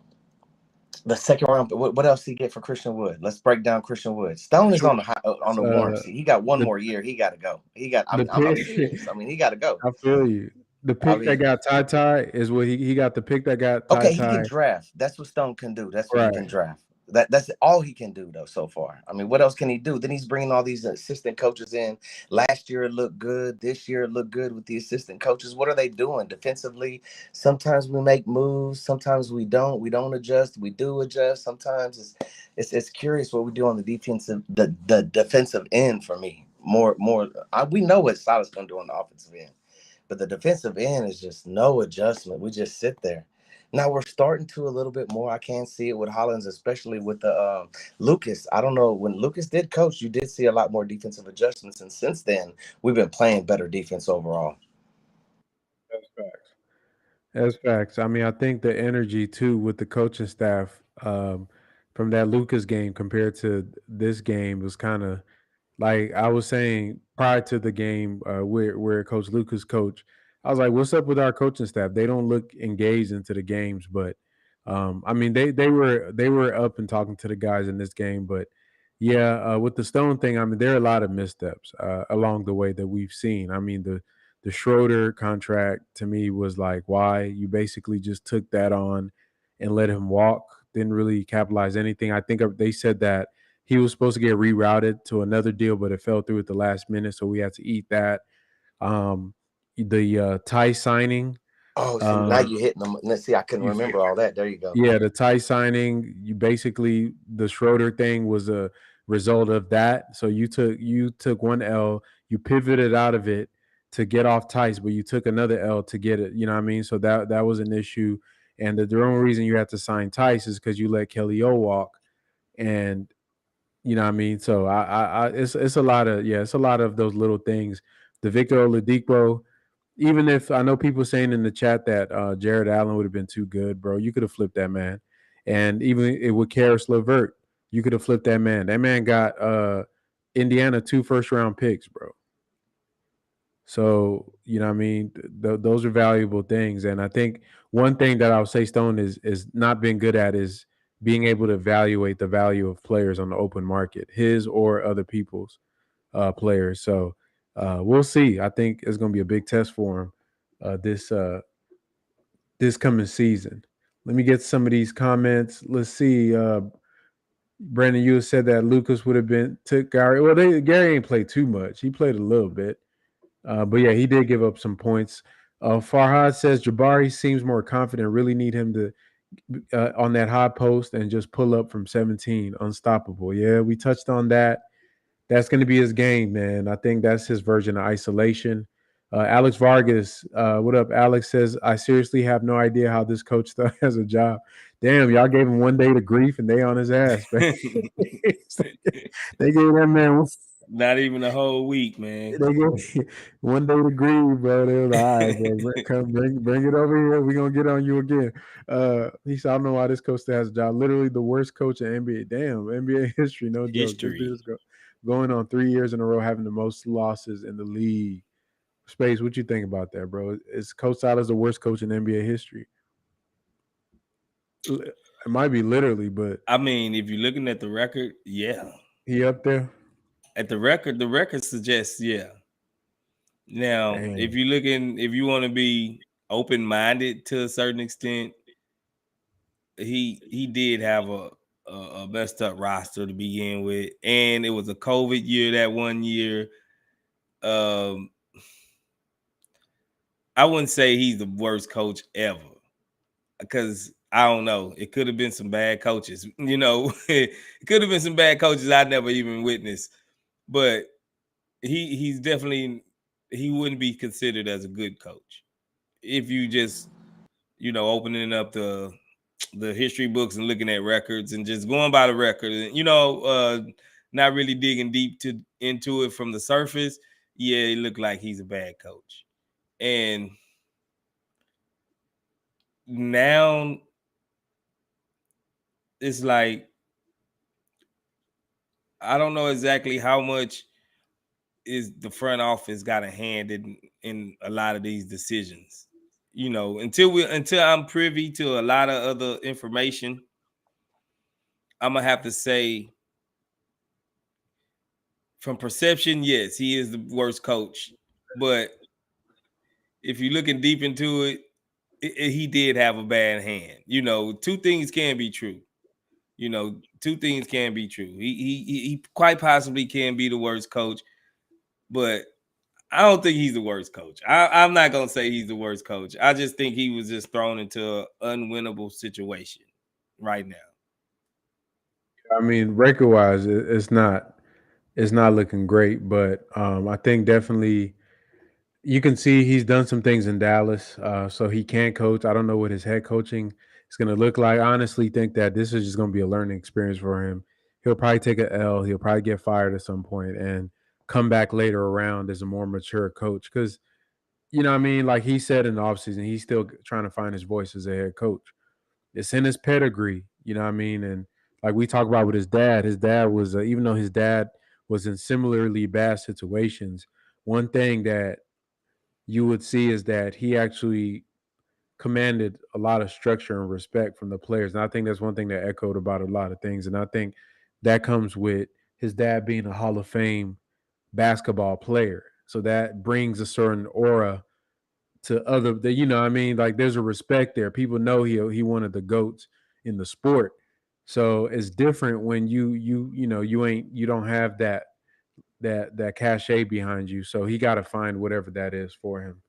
[SPEAKER 3] the second round. What else did he get for Christian Wood? Let's break down Christian Wood. Stone is
[SPEAKER 1] Sure.
[SPEAKER 3] on the warm seat. He got one
[SPEAKER 1] The
[SPEAKER 3] more year. He got to go. He got. I
[SPEAKER 1] the
[SPEAKER 3] mean, I'm
[SPEAKER 1] pick.
[SPEAKER 3] serious. I mean, he got to go.
[SPEAKER 1] I feel you. The
[SPEAKER 3] I
[SPEAKER 1] pick that
[SPEAKER 3] mean,
[SPEAKER 1] got tie is what he got. The pick that got
[SPEAKER 3] okay, he can
[SPEAKER 1] tie.
[SPEAKER 3] draft. That's what Stone can do. That's what he can
[SPEAKER 1] Right.
[SPEAKER 3] draft. That's all he can do though so far. I mean, what else can he do? Then he's bringing all these assistant coaches in. Last year it looked good. This year it looked good with the assistant coaches. What are they doing defensively? Sometimes we make moves. Sometimes we don't. We don't adjust. We do adjust. Sometimes it's curious what we do on the defensive the defensive end for me. We know what Silas gonna do on the offensive end. But the defensive end is just no adjustment. We just sit there. Now we're starting to a little bit more. I can see it with Hollins, especially with the Lucas. I don't know when Lucas did coach, you did see a lot more defensive adjustments, and since then we've been playing better defense overall.
[SPEAKER 1] That's facts. That's facts. I mean, I think the energy too with the coaching staff from that Lucas game compared to this game was kind of like I was saying prior to the game where Coach Lucas coached. I was like, "What's up with our coaching staff? They don't look engaged into the games." But I mean, they were up and talking to the guys in this game. But yeah, with the Stone thing, I mean, there are a lot of missteps along the way that we've seen. I mean, The Schroeder contract to me was like, why? You basically just took that on and let him walk. Didn't really capitalize anything. I think they said that he was supposed to get rerouted to another deal, but it fell through at the last minute, so we had to eat that. Um, the Ty signing,
[SPEAKER 3] Oh, see, now
[SPEAKER 1] um,
[SPEAKER 3] you're hitting them. Let's see, I couldn't
[SPEAKER 1] you,
[SPEAKER 3] remember all that. There you go.
[SPEAKER 1] yeah, the Ty signing, you basically the Schroeder thing was a result of that. So you took one L, you pivoted out of it to get off Tice, but you took another L to get it. You know what I mean? So that was an issue. And the only reason you had to sign Tice is because you let Kelly O walk. And you know what I mean? So it's a lot of it's a lot of those little things. The Victor Oladipo, even if I know people saying in the chat that Jared Allen would have been too good, bro, you could have flipped that man. And even it with Karis LeVert, you could have flipped that man. That man got Indiana 2 first-round picks, bro. So you know what I mean. Those are valuable things, and I think one thing that I'll say Stone is not being good at is being able to evaluate the value of players on the open market, his or other people's players. So we'll see. I think it's going to be a big test for him this coming season. Let me get some of these comments. Let's see. Brandon, you said that Lucas would have been took Gary. Well, Gary ain't played too much. He played a little bit, but yeah, he did give up some points. Farhad says Jabari seems more confident. Really need him to on that high post and just pull up from 17, unstoppable. Yeah, we touched on that. That's going to be his game, man. I think that's his version of isolation. Alex Vargas, what up? Alex says, I seriously have no idea how this coach still has a job. Damn, y'all gave him one day to grief and they on his ass, man. They gave that man
[SPEAKER 2] Not even a whole week, man.
[SPEAKER 1] they gave one day to grieve, bro. They was like, all right, bro, come bring it over here. We're gonna get on you again. He said, I don't know why this coach still has a job. Literally the worst coach in NBA. Damn, NBA history, no joke. This
[SPEAKER 2] History.
[SPEAKER 1] dude's going on 3 years in a row having the most losses in the league. Space, what you think about that, bro? Is Coach Silas the worst coach in NBA history? It might be literally, but
[SPEAKER 2] I mean, if you're looking at the record, yeah.
[SPEAKER 1] he up there.
[SPEAKER 2] At the record suggests yeah. Now,
[SPEAKER 1] Damn.
[SPEAKER 2] if you want to be open-minded to a certain extent, he did have a messed up roster to begin with, and it was a COVID year that one year. I wouldn't say he's the worst coach ever, because I don't know. It could have been some bad coaches, you know. It could have been some bad coaches I never even witnessed, but he's definitely, he wouldn't be considered as a good coach if you just, you know, opening up the history books and looking at records and just going by the record, and you know, not really digging deep into it from the surface. Yeah, it looked like he's a bad coach. And now it's like, I don't know exactly how much is the front office got a hand in a lot of these decisions. You know, until I'm privy to a lot of other information, I'm gonna have to say, from perception, yes, he is the worst coach. But if you're looking deep into it, he did have a bad hand. You know, two things can be true. You know, two things can be true. He quite possibly can be the worst coach, but I don't think he's the worst coach. I'm not gonna say he's the worst coach. I just think he was just thrown into an unwinnable situation right now.
[SPEAKER 1] I mean, record wise, it's not looking great, but I think definitely you can see he's done some things in Dallas, so he can coach. I don't know what his head coaching is going to look like. I honestly think that this is just going to be a learning experience for him. He'll probably take an L. He'll probably get fired at some point and come back later around as a more mature coach. Because you know what I mean? Like he said in the offseason, he's still trying to find his voice as a head coach. It's in his pedigree, you know what I mean? And like we talked about with his dad was, even though his dad was in similarly bad situations, one thing that you would see is that he actually commanded a lot of structure and respect from the players. And I think that's one thing that echoed about a lot of things. And I think that comes with his dad being a Hall of Fame basketball player. So that brings a certain aura to other, you know what I mean? Like there's a respect there. People know he one of the GOATs in the sport. So it's different when you know you don't have that cachet behind you. So he got to find whatever that is for him.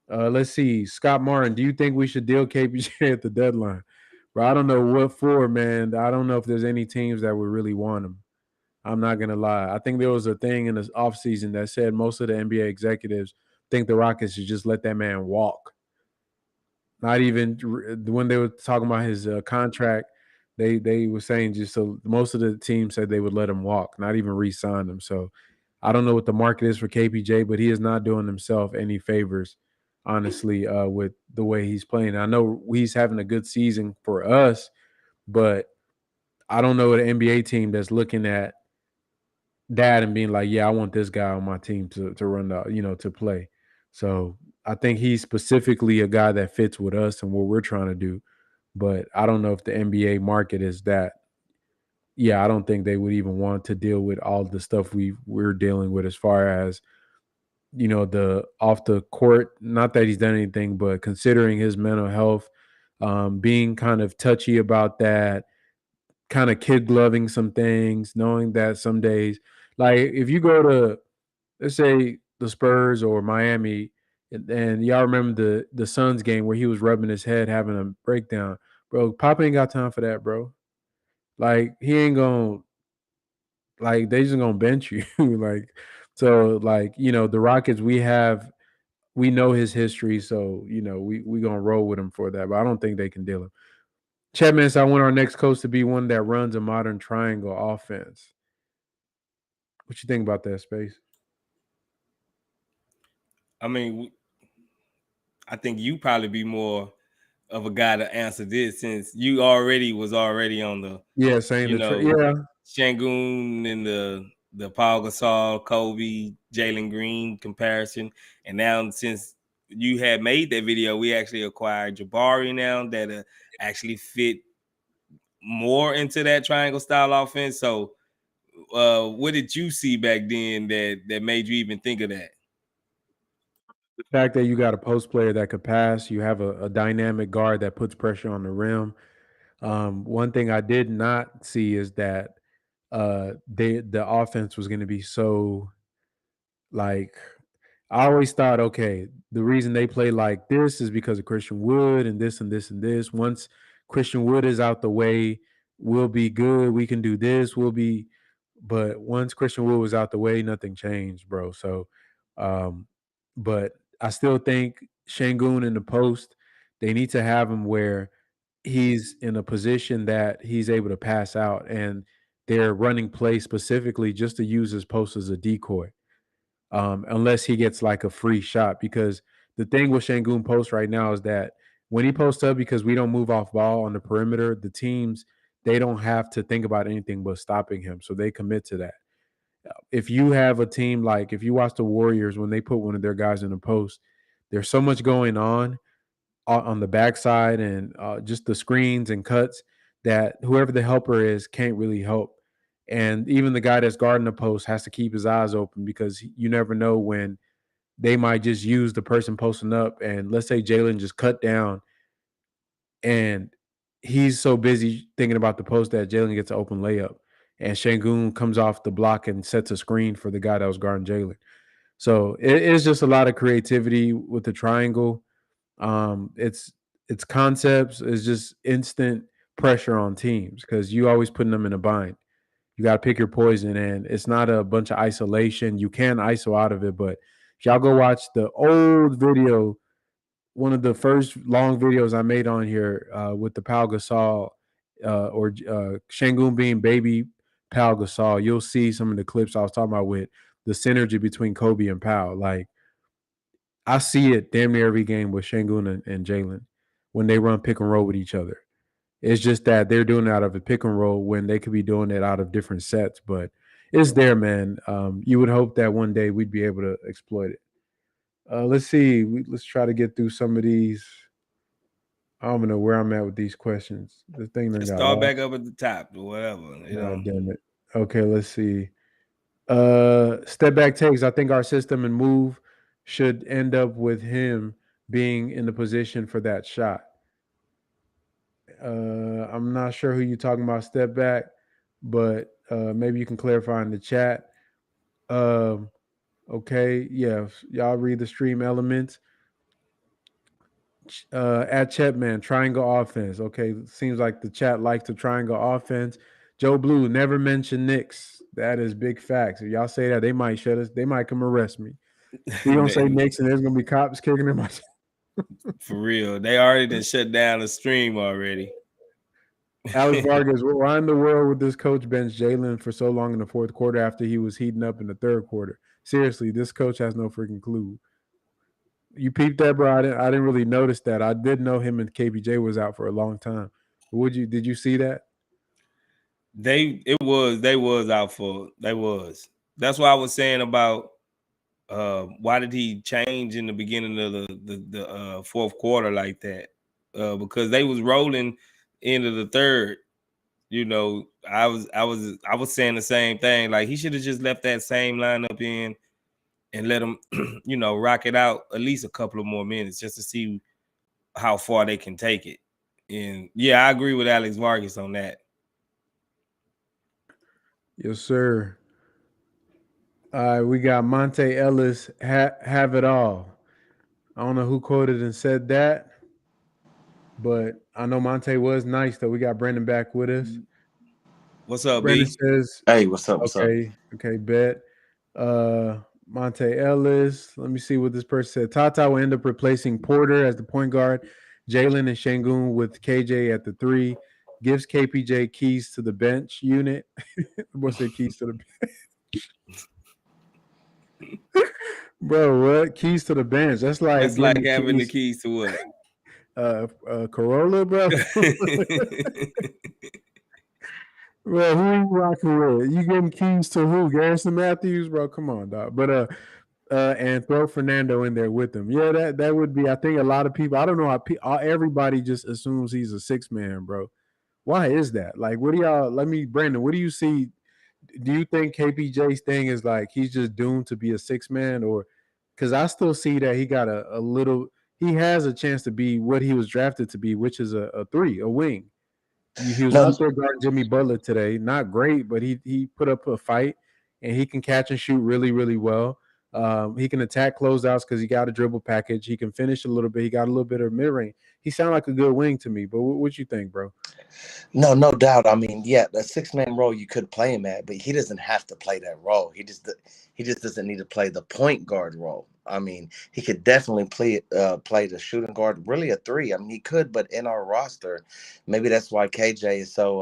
[SPEAKER 1] Let's see. Scott Martin, do you think we should deal KPJ at the deadline? Bro, I don't know what for, man. I don't know if there's any teams that would really want him. I'm not gonna lie. I think there was a thing in the offseason that said most of the NBA executives think the Rockets should just let that man walk. Not even when they were talking about his contract, they were saying just so most of the teams said they would let him walk, not even re-sign him. So I don't know what the market is for KPJ, but he is not doing himself any favors, honestly, with the way he's playing. I know he's having a good season for us, but I don't know an NBA team that's looking at that and being like, yeah, I want this guy on my team to run the, to play. So I think he's specifically a guy that fits with us and what we're trying to do. But I don't know if the NBA market is that. Yeah, I don't think they would even want to deal with all the stuff we're dealing with as far as the off the court. Not that he's done anything, but considering his mental health, being kind of touchy about that, kind of kid gloving some things, knowing that some days, like if you go to, let's say, the Spurs or Miami, and y'all remember the Suns game where he was rubbing his head, having a breakdown, bro. Pop ain't got time for that, bro. Like he ain't gonna, like they just gonna bench you, like so, like the Rockets, we know his history, so we gonna roll with him for that. But I don't think they can deal him. Chapman said, I want our next coach to be one that runs a modern triangle offense. What you think about that, Space?
[SPEAKER 2] I mean, I think you probably be more of a guy to answer this since you was already on the
[SPEAKER 1] saying
[SPEAKER 2] Shangoon and the Paul Gasol, Kobe, Jalen Green comparison, and now since you had made that video, we actually acquired Jabari now that actually fit more into that triangle style offense. So, what did you see back then that made you even think of that?
[SPEAKER 1] The fact that you got a post player that could pass, you have a dynamic guard that puts pressure on the rim. One thing I did not see is that the offense was going to be so, like, I always thought, okay, the reason they play like this is because of Christian Wood and this and this and this. Once Christian Wood is out the way, we'll be good. We can do this. But once Christian Wood was out the way, nothing changed, bro. So, um, but I still think Shangoon in the post, they need to have him where he's in a position that he's able to pass out, and they're running play specifically just to use his post as a decoy, unless he gets like a free shot. Because the thing with Shangoon post right now is that when he posts up, because we don't move off ball on the perimeter, the teams, they don't have to think about anything but stopping him. So they commit to that. If you have a team, like if you watch the Warriors when they put one of their guys in the post, there's so much going on the backside and just the screens and cuts that whoever the helper is can't really help. And even the guy that's guarding the post has to keep his eyes open because you never know when they might just use the person posting up. And let's say Jalen just cut down and he's so busy thinking about the post that Jalen gets an open layup. And Shangoon comes off the block and sets a screen for the guy that was guarding Jalen. So it's just a lot of creativity with the triangle. It's concepts. It's just instant pressure on teams because you always putting them in a bind. You got to pick your poison, and it's not a bunch of isolation. You can ISO out of it, but if y'all go watch the old video, one of the first long videos I made on here with the Pau Gasol or Shangoon being baby Pau Gasol, you'll see some of the clips I was talking about with the synergy between Kobe and Pau. Like I see it damn near every game with Shangoon and Jalen when they run pick and roll with each other. It's just that they're doing it out of a pick and roll when they could be doing it out of different sets. But it's there, man. You would hope that one day we'd be able to exploit it. Let's see. Let's try to get through some of these. I don't even know where I'm at with these questions. The thing that
[SPEAKER 2] Just
[SPEAKER 1] got
[SPEAKER 2] start
[SPEAKER 1] lost.
[SPEAKER 2] back up at the top or whatever.
[SPEAKER 1] God damn it. Okay, let's see. Step back takes. I think our system and move should end up with him being in the position for that shot. I'm not sure who you're talking about, step back, but maybe you can clarify in the chat. Um, okay, yeah, y'all read the stream elements. At Chetman, triangle offense. Okay, seems like the chat likes the triangle offense. Joe Blue never mentioned Knicks. That is big facts. If y'all say that, they might shut us. They might come arrest me. We gonna say Knicks, and there's gonna be cops kicking in my.
[SPEAKER 2] For real, they already done shut down the stream already.
[SPEAKER 1] Alex Vargas, why in the world would this coach bench Jalen for so long in the fourth quarter after he was heating up in the third quarter? Seriously, this coach has no freaking clue. You peeped that, bro? I didn't really notice that. I did know him and KPJ was out for a long time. Did you see that?
[SPEAKER 2] They was out for they was. That's why I was saying about why did he change in the beginning of the fourth quarter like that? Because they was rolling into the third. You know, I was saying the same thing. Like he should have just left that same lineup in and let them, rock it out at least a couple of more minutes just to see how far they can take it. And yeah, I agree with Alex Vargas on that.
[SPEAKER 1] Yes, sir. All right, we got Monte Ellis, have it all. I don't know who quoted and said that, but I know Monte was nice, though. We got Brandon back with us.
[SPEAKER 2] What's up,
[SPEAKER 1] Brandon
[SPEAKER 2] B?
[SPEAKER 1] says,
[SPEAKER 3] Hey, what's up? What's up?
[SPEAKER 1] okay, bet. Monte Ellis. Let me see what this person said. Tata will end up replacing Porter as the point guard, Jalen and Şengün with KJ at the 3. Gives KPJ keys to the bench unit. What's the keys to the bench? Bro, what? Keys to the bench. That's like
[SPEAKER 2] That's like
[SPEAKER 1] giving
[SPEAKER 2] having the
[SPEAKER 1] keys.
[SPEAKER 2] keys to what?
[SPEAKER 1] Corolla, bro. Bro, who you rocking with? You getting keys to who? Garrison Matthews, bro. Come on, dog. But and throw Fernando in there with him. Yeah, that would be. I think a lot of people. I don't know how everybody just assumes he's a 6-man, bro. Why is that? Like, what do y'all? Brandon. What do you see? Do you think KPJ's thing is like he's just doomed to be a 6-man, or because I still see that he got a little. He has a chance to be what he was drafted to be, which is a 3, a wing. He was
[SPEAKER 3] No,
[SPEAKER 1] out there guarding Jimmy Butler today. Not great, but he put up a fight, and he can catch and shoot really, really well. He can attack closeouts because he got a dribble package. He can finish a little bit. He got a little bit of mid range. He sounded like a good wing to me. But what you think, bro?
[SPEAKER 3] no doubt. I mean, yeah, the 6-man role you could play him at, but he doesn't have to play that role. He just doesn't need to play the point guard role. I mean, he could definitely play the shooting guard, really a 3. I mean, he could, but in our roster, maybe that's why KJ is so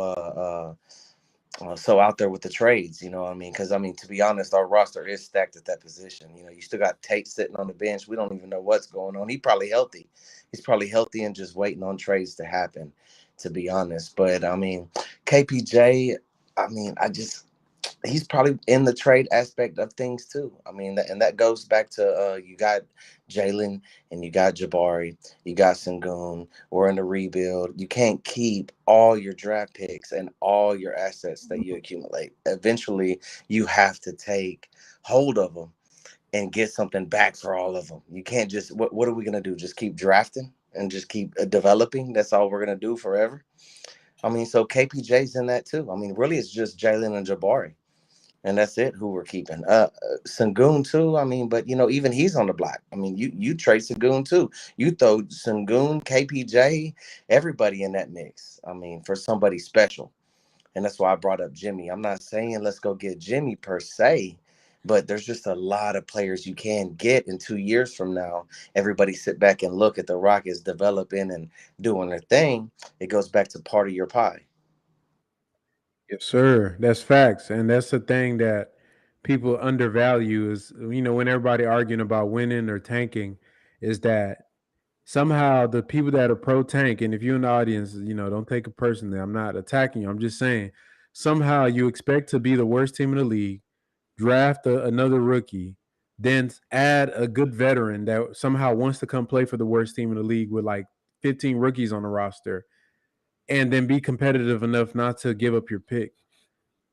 [SPEAKER 3] out there with the trades, you know what I mean? Because, I mean, to be honest, our roster is stacked at that position. You know, you still got Tate sitting on the bench. We don't even know what's going on. He's probably healthy. He's probably healthy and just waiting on trades to happen, to be honest. But, I mean, KPJ, I mean, he's probably in the trade aspect of things too. I mean, and that goes back to you got Jalen and you got Jabari, you got Şengün. We're in the rebuild. You can't keep all your draft picks and all your assets that you accumulate. Eventually, you have to take hold of them and get something back for all of them. You can't just what are we gonna do? Just keep drafting and just keep developing? That's all we're gonna do forever. I mean, so KPJ's in that too. I mean, really, it's just Jalen and Jabari. And that's it. Who we're keeping? Şengün too. I mean, but even he's on the block. I mean, you trade Şengün too. You throw Şengün, KPJ, everybody in that mix. I mean, for somebody special, and that's why I brought up Jimmy. I'm not saying let's go get Jimmy per se, but there's just a lot of players you can get in 2 years from now. Everybody sit back and look at the Rockets developing and doing their thing. It goes back to part of your pie.
[SPEAKER 1] Yes, sir. That's facts, and that's the thing that people undervalue is when everybody arguing about winning or tanking, is that somehow the people that are pro tank, and if you're in the audience, don't take it personally. I'm not attacking you. I'm just saying somehow you expect to be the worst team in the league, draft another rookie, then add a good veteran that somehow wants to come play for the worst team in the league with like 15 rookies on the roster, and then be competitive enough not to give up your pick.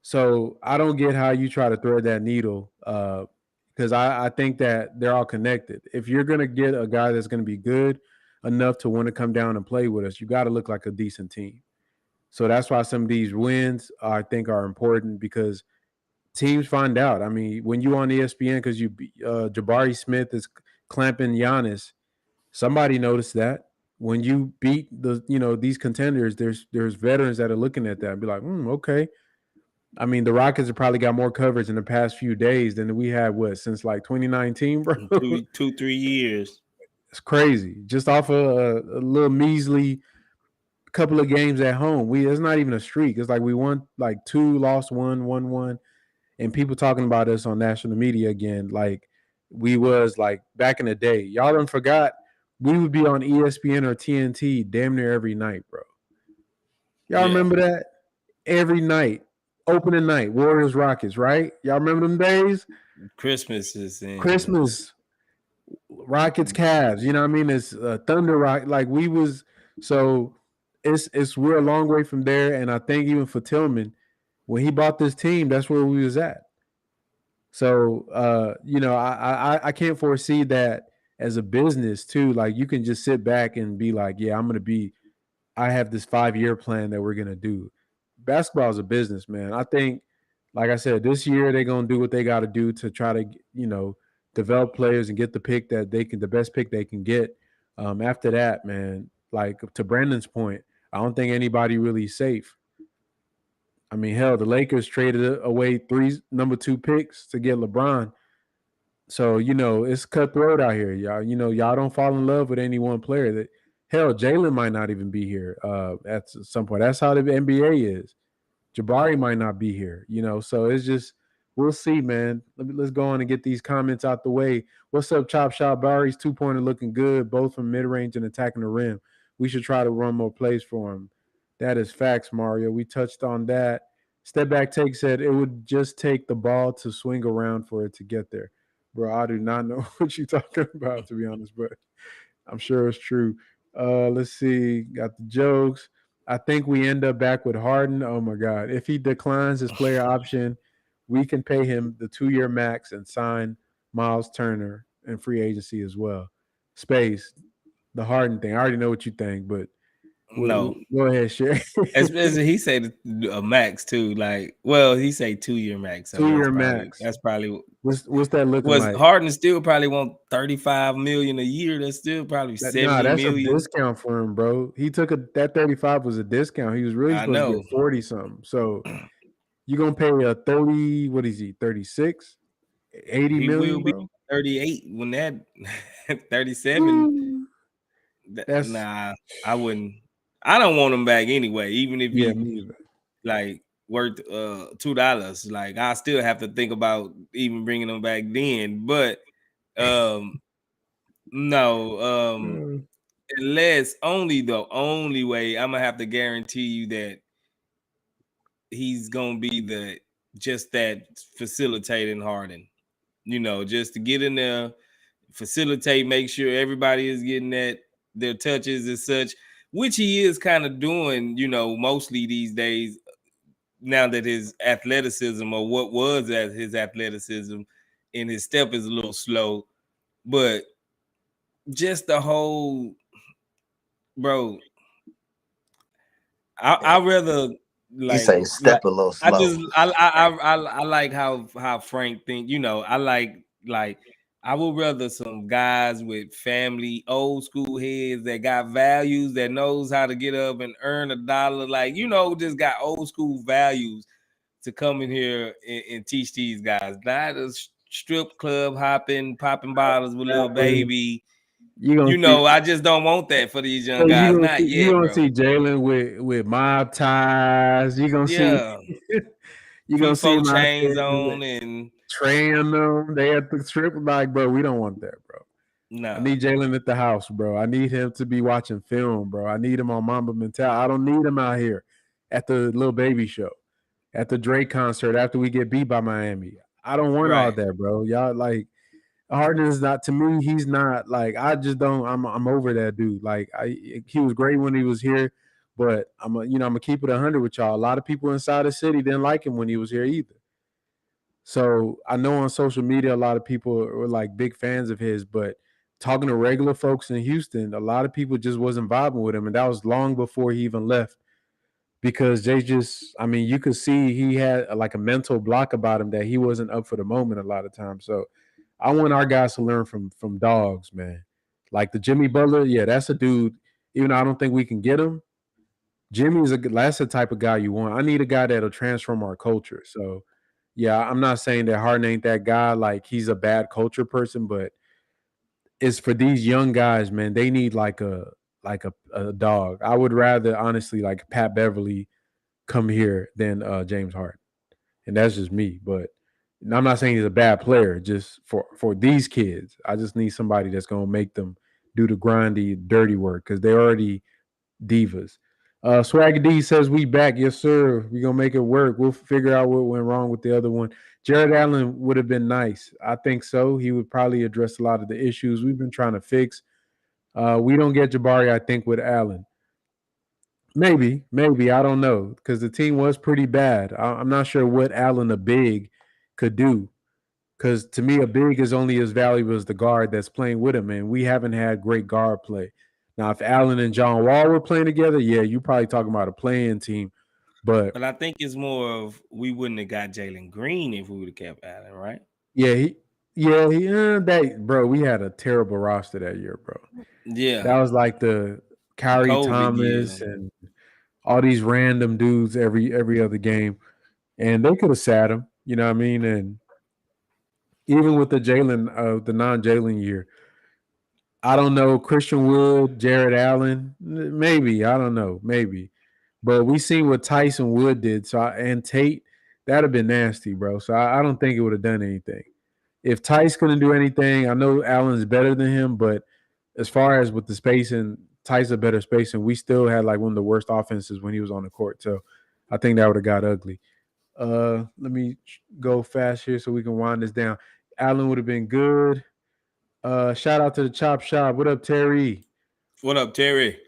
[SPEAKER 1] So I don't get how you try to thread that needle, because I think that they're all connected. If you're gonna get a guy that's gonna be good enough to want to come down and play with us, you got to look like a decent team. So that's why some of these wins I think are important, because teams find out. I mean, when you on ESPN because Jabari Smith is clamping Giannis, somebody noticed that. When you beat these contenders, there's veterans that are looking at that and be like, okay. I mean, the Rockets have probably got more coverage in the past few days than we had since like 2019, bro.
[SPEAKER 2] 2-3 years.
[SPEAKER 1] It's crazy. Just off a little measly couple of games at home. It's not even a streak. It's like we won like 2, lost 1, won 1, and people talking about us on national media again, like we was like back in the day. Y'all done forgot we would be on ESPN or TNT damn near every night, bro. Y'all remember that? Every night. Opening night, Warriors Rockets, right? Y'all remember them days?
[SPEAKER 2] Christmas is in
[SPEAKER 1] Christmas, Rockets Cavs. You know what I mean? It's Thunder Rock. Like we was so. We're a long way from there, and I think even for Tillman, when he bought this team, that's where we was at. So I can't foresee that as a business too. Like you can just sit back and be like, yeah, I have this 5-year plan that we're gonna do. Basketball is a business, man. I think, like I said, this year they're gonna do what they got to do to try to, develop players and get the best pick they can get. After that, man, like to Brandon's point, I don't think anybody really is safe. I mean, hell, the Lakers traded away 3 number 2 picks to get LeBron. So, it's cutthroat out here, y'all. Y'all don't fall in love with any one player. That hell, Jalen might not even be here at some point. That's how the NBA is. Jabari might not be here, So it's just we'll see, man. Let's go on and get these comments out the way. What's up, Chop Shop? Barry's 2-pointer looking good, both from mid range and attacking the rim. We should try to run more plays for him. That is facts, Mario. We touched on that. Step back take said it would just take the ball to swing around for it to get there. Bro, I do not know what you're talking about, to be honest, but I'm sure it's true. Let's see. Got the jokes. I think we end up back with Harden. Oh my God. If he declines his player option, we can pay him the 2-year max and sign Miles Turner in free agency as well. Space, the Harden thing. I already know what you think, but
[SPEAKER 2] No.
[SPEAKER 1] Go ahead, share.
[SPEAKER 2] Especially he said a max too. Like, well, he say 2-year max. So
[SPEAKER 1] 2-year max.
[SPEAKER 2] That's probably
[SPEAKER 1] what's that looking like?
[SPEAKER 2] Harden still probably want $35 million a year. That's still probably $70
[SPEAKER 1] that's
[SPEAKER 2] million.
[SPEAKER 1] a discount for him, bro. He took that 35 was a discount. He was really supposed to get 40 something. So you're gonna pay a 30, what is he, 36? 80
[SPEAKER 2] he
[SPEAKER 1] million,
[SPEAKER 2] will be
[SPEAKER 1] bro?
[SPEAKER 2] 38 when that 37. Nah, I wouldn't. I don't want him back anyway, even if he like worth $2. Like I still have to think about even bringing him back then. But no, unless the only way I'm gonna have to guarantee you that he's gonna be that facilitating Harden. Just to get in there, facilitate, make sure everybody is getting their touches and such, which he is kind of doing, mostly these days. Now that his athleticism, or what was at his athleticism, and his step is a little slow, but just the whole, bro. I rather
[SPEAKER 3] he say step a little slow.
[SPEAKER 2] I like how Frank think. I like I would rather some guys with family, old school heads that got values, that knows how to get up and earn a dollar. Like, just got old school values to come in here and teach these guys. Not a strip club hopping, popping bottles with little baby. I just don't want that for these young guys. Not yet,
[SPEAKER 1] you're gonna
[SPEAKER 2] bro.
[SPEAKER 1] see Jalen with mob ties. You're gonna see you're gonna see him
[SPEAKER 2] chains on and
[SPEAKER 1] training them. They at the strip. Like, bro, we don't want that, bro. No. I need Jalen at the house, bro. I need him to be watching film, bro. I need him on Mamba Mental. I don't need him out here at the Lil Baby show, at the Drake concert after we get beat by Miami. I don't want all that, bro. Y'all like Harden is not, to me. He's not like, I just don't. I'm over that dude. Like he was great when he was here But I'm gonna keep it 100 with y'all. A lot of people inside the city didn't like him when he was here either. So I know on social media a lot of people were like big fans of his, but talking to regular folks in Houston, a lot of people just wasn't vibing with him, and that was long before he even left because they just, I mean, you could see he had like a mental block about him that he wasn't up for the moment a lot of times. So I want our guys to learn from dogs, man. Like the Jimmy Butler, yeah, that's a dude. Even though I don't think we can get him, Jimmy is that's the type of guy you want. I need a guy that'll transform our culture. So yeah, I'm not saying that Harden ain't that guy. Like he's a bad culture person, but it's for these young guys, man. They need like a dog. I would rather honestly like Pat Beverly come here than James Harden, and that's just me. But I'm not saying he's a bad player. Just for these kids, I just need somebody that's gonna make them do the grindy, dirty work because they're already divas. Swaggy D says we back, yes sir. We gonna make it work. We'll figure out what went wrong with the other one. Jared Allen would have been nice. I think so. He would probably address a lot of the issues we've been trying to fix. We don't get Jabari, I think, with Allen. Maybe I don't know because the team was pretty bad. I'm not sure what Allen a big could do because to me a big is only as valuable as the guard that's playing with him, and we haven't had great guard play. Now, if Allen and John Wall were playing together, yeah, you're probably talking about a playing team. But
[SPEAKER 2] I think it's more of we wouldn't have got Jalen Green if we would have kept Allen, right?
[SPEAKER 1] yeah, that bro, we had a terrible roster that year, bro.
[SPEAKER 2] Yeah,
[SPEAKER 1] That was like the
[SPEAKER 2] the
[SPEAKER 1] Kyrie
[SPEAKER 2] COVID year.
[SPEAKER 1] Thomas and all these random dudes every other game, and they could have sat him. You know what I mean? And even with the the non-Jalen year, I don't know Christian Wood, Jared Allen, maybe I don't know, maybe, but we seen what Tyson Wood did. So and Tate, that'd have been nasty, bro. So I don't think it would have done anything. If Tice couldn't do anything, I know Allen's better than him, but as far as with the spacing, Tice a better spacing. We still had like one of the worst offenses when he was on the court. So I think that would have got ugly. Let me go fast here so we can wind this down. Allen would have been good. Shout out to the Chop Shop. What up, Terry?
[SPEAKER 2] What up, Terry?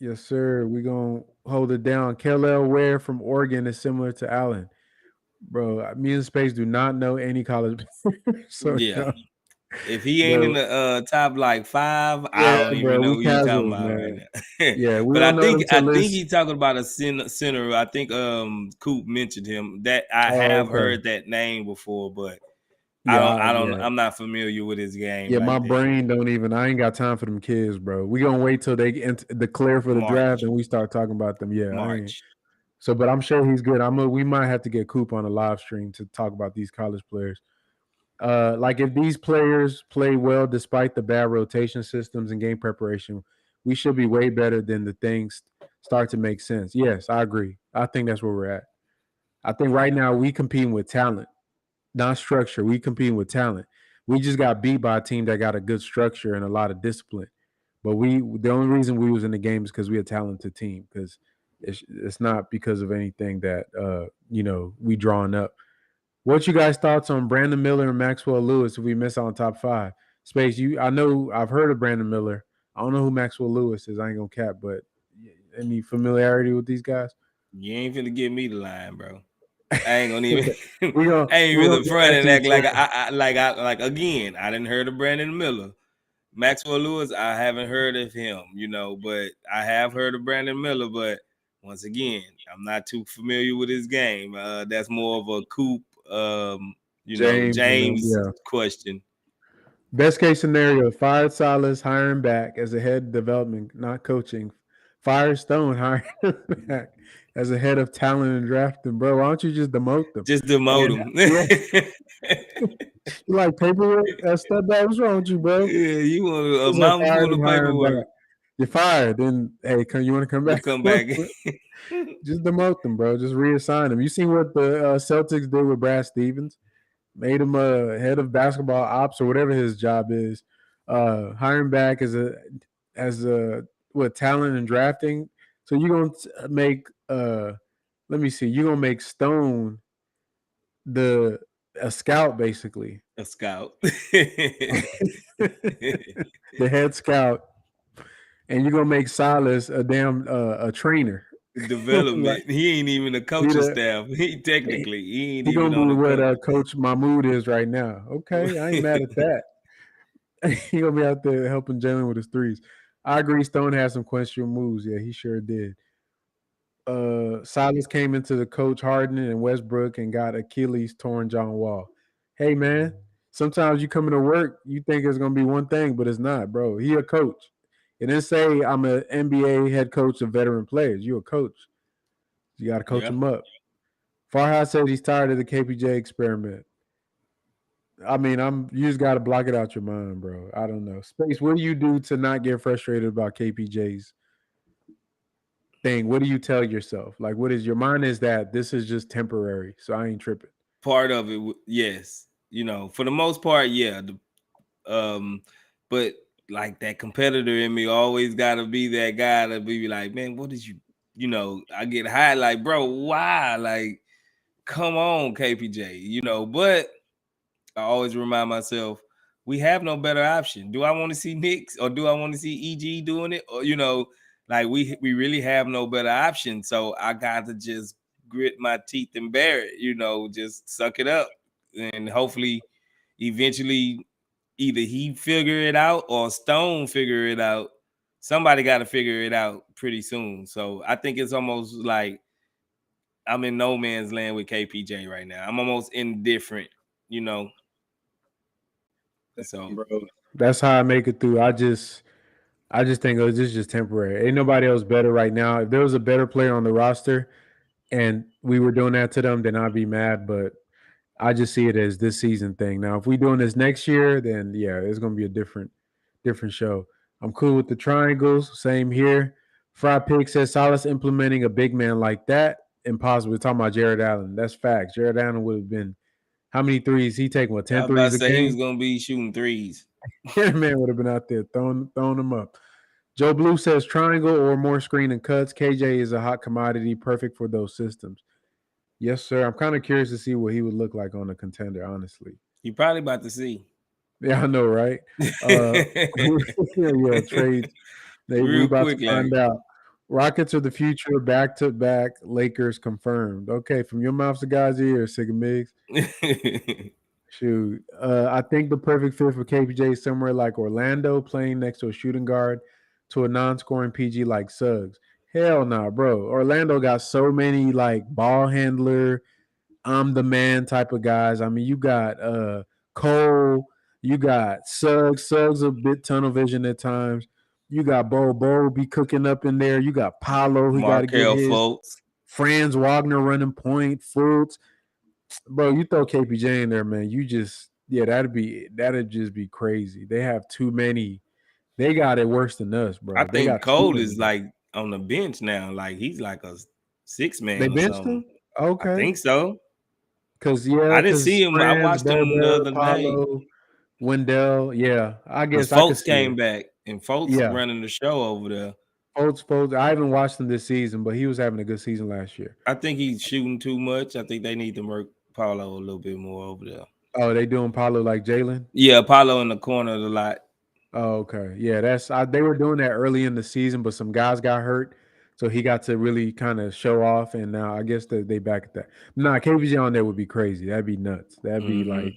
[SPEAKER 1] Yes, sir. We gonna hold it down. Kellel Ware from Oregon is similar to Allen. Bro, me and Space do not know any college so
[SPEAKER 2] Yeah.
[SPEAKER 1] no.
[SPEAKER 2] If he ain't in
[SPEAKER 1] Bro,
[SPEAKER 2] the top like 5, I
[SPEAKER 1] yeah,
[SPEAKER 2] don't even
[SPEAKER 1] bro.
[SPEAKER 2] know
[SPEAKER 1] We
[SPEAKER 2] who you talking
[SPEAKER 1] casuals,
[SPEAKER 2] about right
[SPEAKER 1] man.
[SPEAKER 2] now.
[SPEAKER 1] Yeah, we
[SPEAKER 2] But
[SPEAKER 1] don't know them
[SPEAKER 2] I
[SPEAKER 1] till
[SPEAKER 2] think
[SPEAKER 1] this.
[SPEAKER 2] he's talking about a center. I think Coop mentioned him. That I
[SPEAKER 1] Oh,
[SPEAKER 2] have
[SPEAKER 1] okay.
[SPEAKER 2] heard that name before, but
[SPEAKER 1] Yeah, yeah.
[SPEAKER 2] I'm not familiar with his game
[SPEAKER 1] Yeah, my
[SPEAKER 2] like that.
[SPEAKER 1] brain don't even. I ain't got time for them kids, bro. We gonna wait till they declare for the draft
[SPEAKER 2] March.
[SPEAKER 1] and we start talking about them. Yeah, I ain't.
[SPEAKER 2] March.
[SPEAKER 1] So, but I'm sure he's good. We might have to get Coop on a live stream to talk about these college players. Like if these players play well despite the bad rotation systems and game preparation, we should be way better than the things start to make sense. Yes, I agree. I think that's where we're at. I think right now we competing with talent, not structure. We competing with talent. We just got beat by a team that got a good structure and a lot of discipline. But the only reason we was in the game is because we a talented team. Because it's not because of anything that we drawing up. What you guys thoughts on Brandon Miller and Maxwell Lewis if we miss out on top 5? Space, I know I've heard of Brandon Miller. I don't know who Maxwell Lewis is. I ain't gonna cap, but any familiarity with these guys?
[SPEAKER 2] You ain't finna give me the line, bro. I ain't gonna even.
[SPEAKER 1] we gonna
[SPEAKER 2] I ain't
[SPEAKER 1] we gonna
[SPEAKER 2] really
[SPEAKER 1] get
[SPEAKER 2] front
[SPEAKER 1] back
[SPEAKER 2] and
[SPEAKER 1] to you,
[SPEAKER 2] act like
[SPEAKER 1] Terry.
[SPEAKER 2] like again. I didn't heard of Brandon Miller, Maxwell Lewis. I haven't heard of him, but I have heard of Brandon Miller. But once again, I'm not too familiar with his game. That's more of a Coop,
[SPEAKER 1] James and them,
[SPEAKER 2] James
[SPEAKER 1] yeah.
[SPEAKER 2] question.
[SPEAKER 1] Best case scenario: fired Silas, hiring back as a head development, not coaching. Fire Stone, hiring back as a head of talent and drafting. Bro, why don't you just demote them?
[SPEAKER 2] Just demote
[SPEAKER 1] And
[SPEAKER 2] him.
[SPEAKER 1] you like paperwork? Step back. What's wrong with you, bro?
[SPEAKER 2] Yeah, you want a
[SPEAKER 1] These are fired
[SPEAKER 2] mouthful of
[SPEAKER 1] and hiring
[SPEAKER 2] paperwork.
[SPEAKER 1] back. You're fired. Then hey, you want to come
[SPEAKER 2] We'll
[SPEAKER 1] back?
[SPEAKER 2] come back.
[SPEAKER 1] Just demote them, bro. Just reassign them. You seen what the Celtics did with Brad Stevens? Made him a head of basketball ops or whatever his job is. Hiring back as a what talent and drafting. So you're gonna make let me see. You're gonna make Stone a scout basically.
[SPEAKER 2] A scout.
[SPEAKER 1] The head scout. and you're gonna make Silas a damn a trainer. Like
[SPEAKER 2] Development. He ain't even a
[SPEAKER 1] he
[SPEAKER 2] coaching
[SPEAKER 1] the
[SPEAKER 2] staff. He
[SPEAKER 1] he,
[SPEAKER 2] technically he ain't
[SPEAKER 1] he
[SPEAKER 2] even
[SPEAKER 1] gonna
[SPEAKER 2] on
[SPEAKER 1] be
[SPEAKER 2] the
[SPEAKER 1] what
[SPEAKER 2] coach.
[SPEAKER 1] Coach Mahmoud is right now. Okay, I ain't mad at that. He gonna be out there helping Jalen with his threes. I agree. Stone had some questionable moves. Yeah, he sure did. Silas came into the coach Harden and Westbrook and got Achilles torn John Wall. Hey man, sometimes you come into work, you think it's gonna be one thing, but it's not, bro. He a coach. It didn't say I'm an NBA head coach of veteran players. You a coach. You got to coach
[SPEAKER 2] Yeah.
[SPEAKER 1] them up. Farhad says he's tired of the KPJ experiment. I mean, you just got to block it out your mind, bro. I don't know. Space, what do you do to not get frustrated about KPJ's thing? What do you tell yourself? Like, what is your mind is that this is just temporary, so I ain't tripping.
[SPEAKER 2] Part of it, yes. For the most part, yeah. But like that competitor in me always gotta be that guy to be like, man, what did you? I get high, like, bro, why? Like, come on, KPJ. But I always remind myself, we have no better option. Do I want to see Knicks or do I want to see EG doing it? Or like we really have no better option. So I got to just grit my teeth and bear it. Just suck it up, and hopefully, eventually, either he figure it out or Stone figure it out. Somebody got to figure it out pretty soon. So I think it's almost like I'm in no man's land with KPJ right now. I'm almost indifferent, you know. So
[SPEAKER 1] Bro, that's how I make it through. I just think this is just temporary. Ain't nobody else better right now. If there was a better player on the roster and we were doing that to them, then I'd be mad. But I just see it as this season thing. Now, if we doing this next year, then yeah, it's gonna be a different show. I'm cool with the triangles. Same here. Fry Pig says Silas implementing a big man like that impossible. We're talking about Jared Allen. That's facts. Jared Allen would have been how many threes he taking? What
[SPEAKER 2] I
[SPEAKER 1] 10
[SPEAKER 2] was about
[SPEAKER 1] threes
[SPEAKER 2] to
[SPEAKER 1] a
[SPEAKER 2] say he was
[SPEAKER 1] game?
[SPEAKER 2] gonna be shooting threes.
[SPEAKER 1] Man would have been out there throwing them up. Joe Blue says triangle or more screen and cuts. KJ is a hot commodity, perfect for those systems. Yes, sir. I'm kind of curious to see what he would look like on a contender, honestly.
[SPEAKER 2] You probably about to see.
[SPEAKER 1] Yeah, I know, right? Uh, yeah, trades. We
[SPEAKER 2] Real
[SPEAKER 1] about to
[SPEAKER 2] quick, like
[SPEAKER 1] find out. Rockets of the future, back to back. Lakers confirmed. Okay, from your mouth to God's ears, Sigga Migs. Shoot, I think the perfect fit for KPJ is somewhere like Orlando, playing next to a shooting guard, to a non-scoring PG like Suggs. Hell no, bro. Orlando got so many like ball handler, I'm the man type of guys. I mean, you got Cole, you got Suggs. Suggs a bit tunnel vision at times. You got Bo be cooking up in there. You got Paolo who got to get
[SPEAKER 2] Markel
[SPEAKER 1] his.
[SPEAKER 2] Fultz.
[SPEAKER 1] Franz Wagner running point. Fultz, bro. You throw KPJ in there, man. You just that'd just be crazy. They have too many. They got it worse than us,
[SPEAKER 2] I
[SPEAKER 1] bro. They
[SPEAKER 2] think
[SPEAKER 1] got too
[SPEAKER 2] Cole is
[SPEAKER 1] many.
[SPEAKER 2] like on the bench now. Like he's like a six
[SPEAKER 1] They
[SPEAKER 2] man or
[SPEAKER 1] benched
[SPEAKER 2] something.
[SPEAKER 1] him.
[SPEAKER 2] I
[SPEAKER 1] Okay,
[SPEAKER 2] think so.
[SPEAKER 1] yeah,
[SPEAKER 2] I didn't
[SPEAKER 1] because
[SPEAKER 2] see him. I
[SPEAKER 1] Franz,
[SPEAKER 2] watched him the
[SPEAKER 1] Berber,
[SPEAKER 2] other day
[SPEAKER 1] Paulo, Wendell. Yeah, I
[SPEAKER 2] because
[SPEAKER 1] guess I could
[SPEAKER 2] Fultz
[SPEAKER 1] see
[SPEAKER 2] came
[SPEAKER 1] it.
[SPEAKER 2] back and Fultz
[SPEAKER 1] Yeah,
[SPEAKER 2] running the show over there.
[SPEAKER 1] Folds. I haven't watched him this season, but he was having a good season last year.
[SPEAKER 2] I think he's shooting too much. I think they need to work Paulo a little bit more over there.
[SPEAKER 1] Oh, they doing Paulo like Jalen?
[SPEAKER 2] Yeah, Paulo in the corner a lot.
[SPEAKER 1] Oh, okay. Yeah, they were doing that early in the season, but some guys got hurt, so he got to really kind of show off. And now I guess that they back at that. Nah, KVJ on there would be crazy. That'd be nuts.
[SPEAKER 2] Mm-hmm.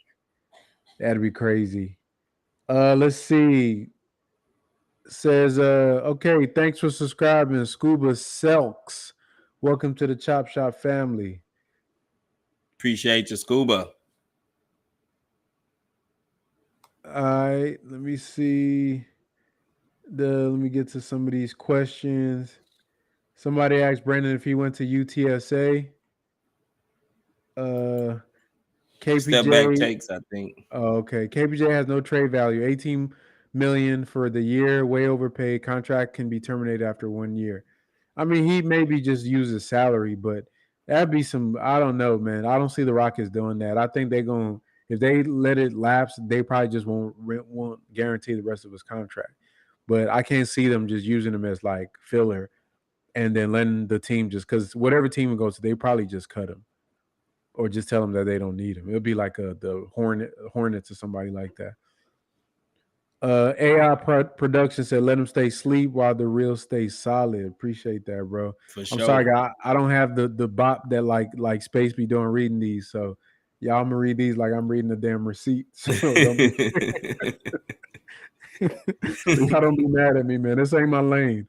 [SPEAKER 1] That'd be crazy. Let's see. Says okay, thanks for subscribing, Scuba Selks. Welcome to the Chop Shop family.
[SPEAKER 2] Appreciate you, Scuba.
[SPEAKER 1] All right, let me see. Let me get to some of these questions. Somebody asked Brandon if he went to UTSA. Uh,
[SPEAKER 2] Step back
[SPEAKER 1] KPJ.
[SPEAKER 2] takes, I think.
[SPEAKER 1] Oh, okay. KPJ has no trade value. 18 million for the year, way overpaid. Contract can be terminated after 1 year. I mean, he maybe just uses salary, but that'd be some. I don't know, man. I don't see the Rockets doing that. I think they're going. If they let it lapse, they probably just won't guarantee the rest of his contract. But I can't see them just using him as like filler and then letting the team just because whatever team it goes to, they probably just cut him or just tell him that they don't need him. It'll be like the Hornets or somebody like that. AI production said, "Let them stay sleep while the real stay solid." Appreciate that, bro.
[SPEAKER 2] For
[SPEAKER 1] I'm sorry,
[SPEAKER 2] sure.
[SPEAKER 1] guy. I don't have the bop that like Space be doing reading these. So y'all, I'm gonna read these like I'm reading a damn receipt. So don't be so y'all don't be mad at me, man. This ain't my lane.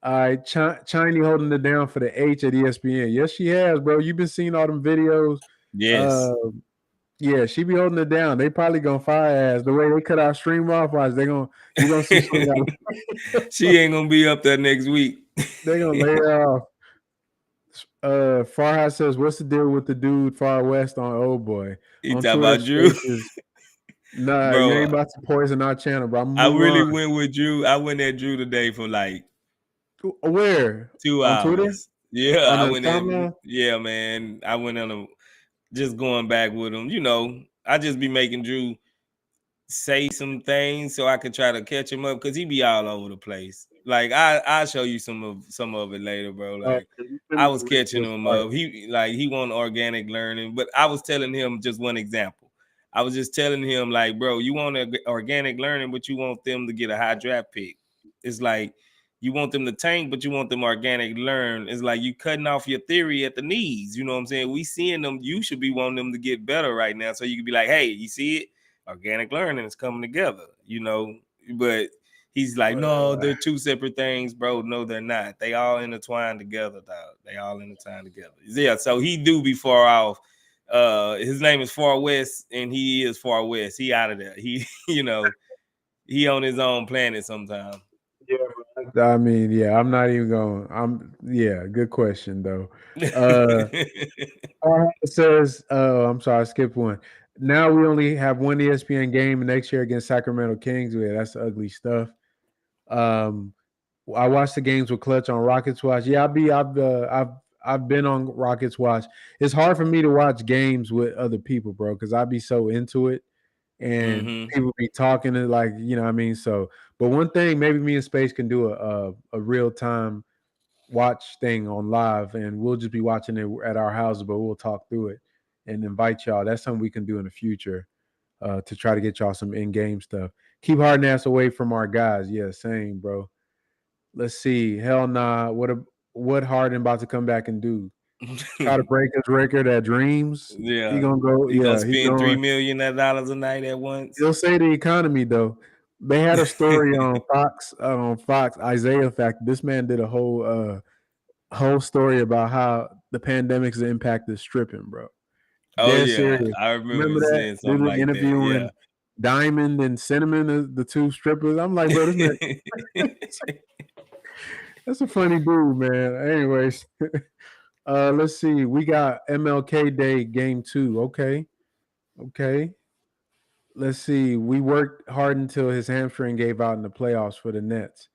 [SPEAKER 1] All right, Chiny holding it down for the H at ESPN. Yes, she has, bro. You've been seeing all them videos. Uh,
[SPEAKER 2] Yes.
[SPEAKER 1] yeah, she be holding it down. They probably gonna fire ass the way they cut our stream off. Watch, you gonna see some.
[SPEAKER 2] She ain't gonna be up there next week.
[SPEAKER 1] They gonna lay her off. Farhad says, "What's the deal with the dude far west on Old Boy
[SPEAKER 2] He
[SPEAKER 1] on
[SPEAKER 2] talk
[SPEAKER 1] Twitter
[SPEAKER 2] about Drew.
[SPEAKER 1] Spaces?" Nah, you
[SPEAKER 2] Bro,
[SPEAKER 1] ain't about to poison our channel, bro. I'm
[SPEAKER 2] I
[SPEAKER 1] move
[SPEAKER 2] really
[SPEAKER 1] on.
[SPEAKER 2] went with Drew. I went at Drew today for like
[SPEAKER 1] Where
[SPEAKER 2] 2
[SPEAKER 1] on Twitter
[SPEAKER 2] hours. Yeah,
[SPEAKER 1] on
[SPEAKER 2] I
[SPEAKER 1] the
[SPEAKER 2] went in.
[SPEAKER 1] timeline?
[SPEAKER 2] Yeah, man. I went on a just going back with him. I just be making Drew say some things so I could try to catch him up because he be all over the place. Like I'll show you some of it later, bro. Like
[SPEAKER 1] You
[SPEAKER 2] I
[SPEAKER 1] sent me
[SPEAKER 2] was
[SPEAKER 1] the link. It
[SPEAKER 2] catching
[SPEAKER 1] was
[SPEAKER 2] him
[SPEAKER 1] fire.
[SPEAKER 2] up. He want organic learning, but I was telling him just one example. I was just telling him like, bro, you want organic learning, but you want them to get a high draft pick. It's like you want them to tank, but you want them organic learn. It's like you cutting off your theory at the knees. You know what I'm saying? We seeing them. You should be wanting them to get better right now, so you can be like, hey, you see it? Organic learning is coming together. But he's like, no, they're two separate things, bro. No, they're not. They all intertwined together, dog. They all intertwined together. Yeah, so he do be far off. His name is Far West, and he is Far West. He out of there. He on his own planet sometimes.
[SPEAKER 1] Yeah, bro. I mean, yeah, I'm not even going. Yeah, good question though. Uh, it says, I'm sorry, I skipped one. Now we only have one ESPN game next year against Sacramento Kings. Yeah, that's ugly stuff. Um, I watched the games with Clutch on Rockets Watch. Yeah, I've been on Rockets Watch. It's hard for me to watch games with other people, bro, because I'd be so into it, and
[SPEAKER 2] Mm-hmm.
[SPEAKER 1] people be talking it like, what I mean. So, but one thing, maybe me and Space can do a real time watch thing on live, and we'll just be watching it at our houses, but we'll talk through it and invite y'all. That's something we can do in the future to try to get y'all some in game stuff. Keep Harden ass away from our guys. Yeah, same, bro. Let's see. Hell nah. What Harden about to come back and do? Try to break his record at Dreams. He
[SPEAKER 2] Yeah,
[SPEAKER 1] gonna go.
[SPEAKER 2] he gonna
[SPEAKER 1] Yeah, he
[SPEAKER 2] spend $3
[SPEAKER 1] going.
[SPEAKER 2] million a night at once.
[SPEAKER 1] He'll say the economy though. They had a story on Fox. Isaiah fact. This man did a whole story about how the pandemic's impacted stripping, bro.
[SPEAKER 2] Oh
[SPEAKER 1] Dead
[SPEAKER 2] yeah,
[SPEAKER 1] serious.
[SPEAKER 2] I remember
[SPEAKER 1] Remember
[SPEAKER 2] him
[SPEAKER 1] that?
[SPEAKER 2] saying
[SPEAKER 1] They
[SPEAKER 2] something
[SPEAKER 1] were
[SPEAKER 2] like that. Yeah.
[SPEAKER 1] interviewing Diamond and Cinnamon, the two strippers. I'm like, bro, this man, that's a funny dude, man. Anyways, let's see. We got MLK Day Game 2. Okay. Let's see. We worked hard until his hamstring gave out in the playoffs for the Nets.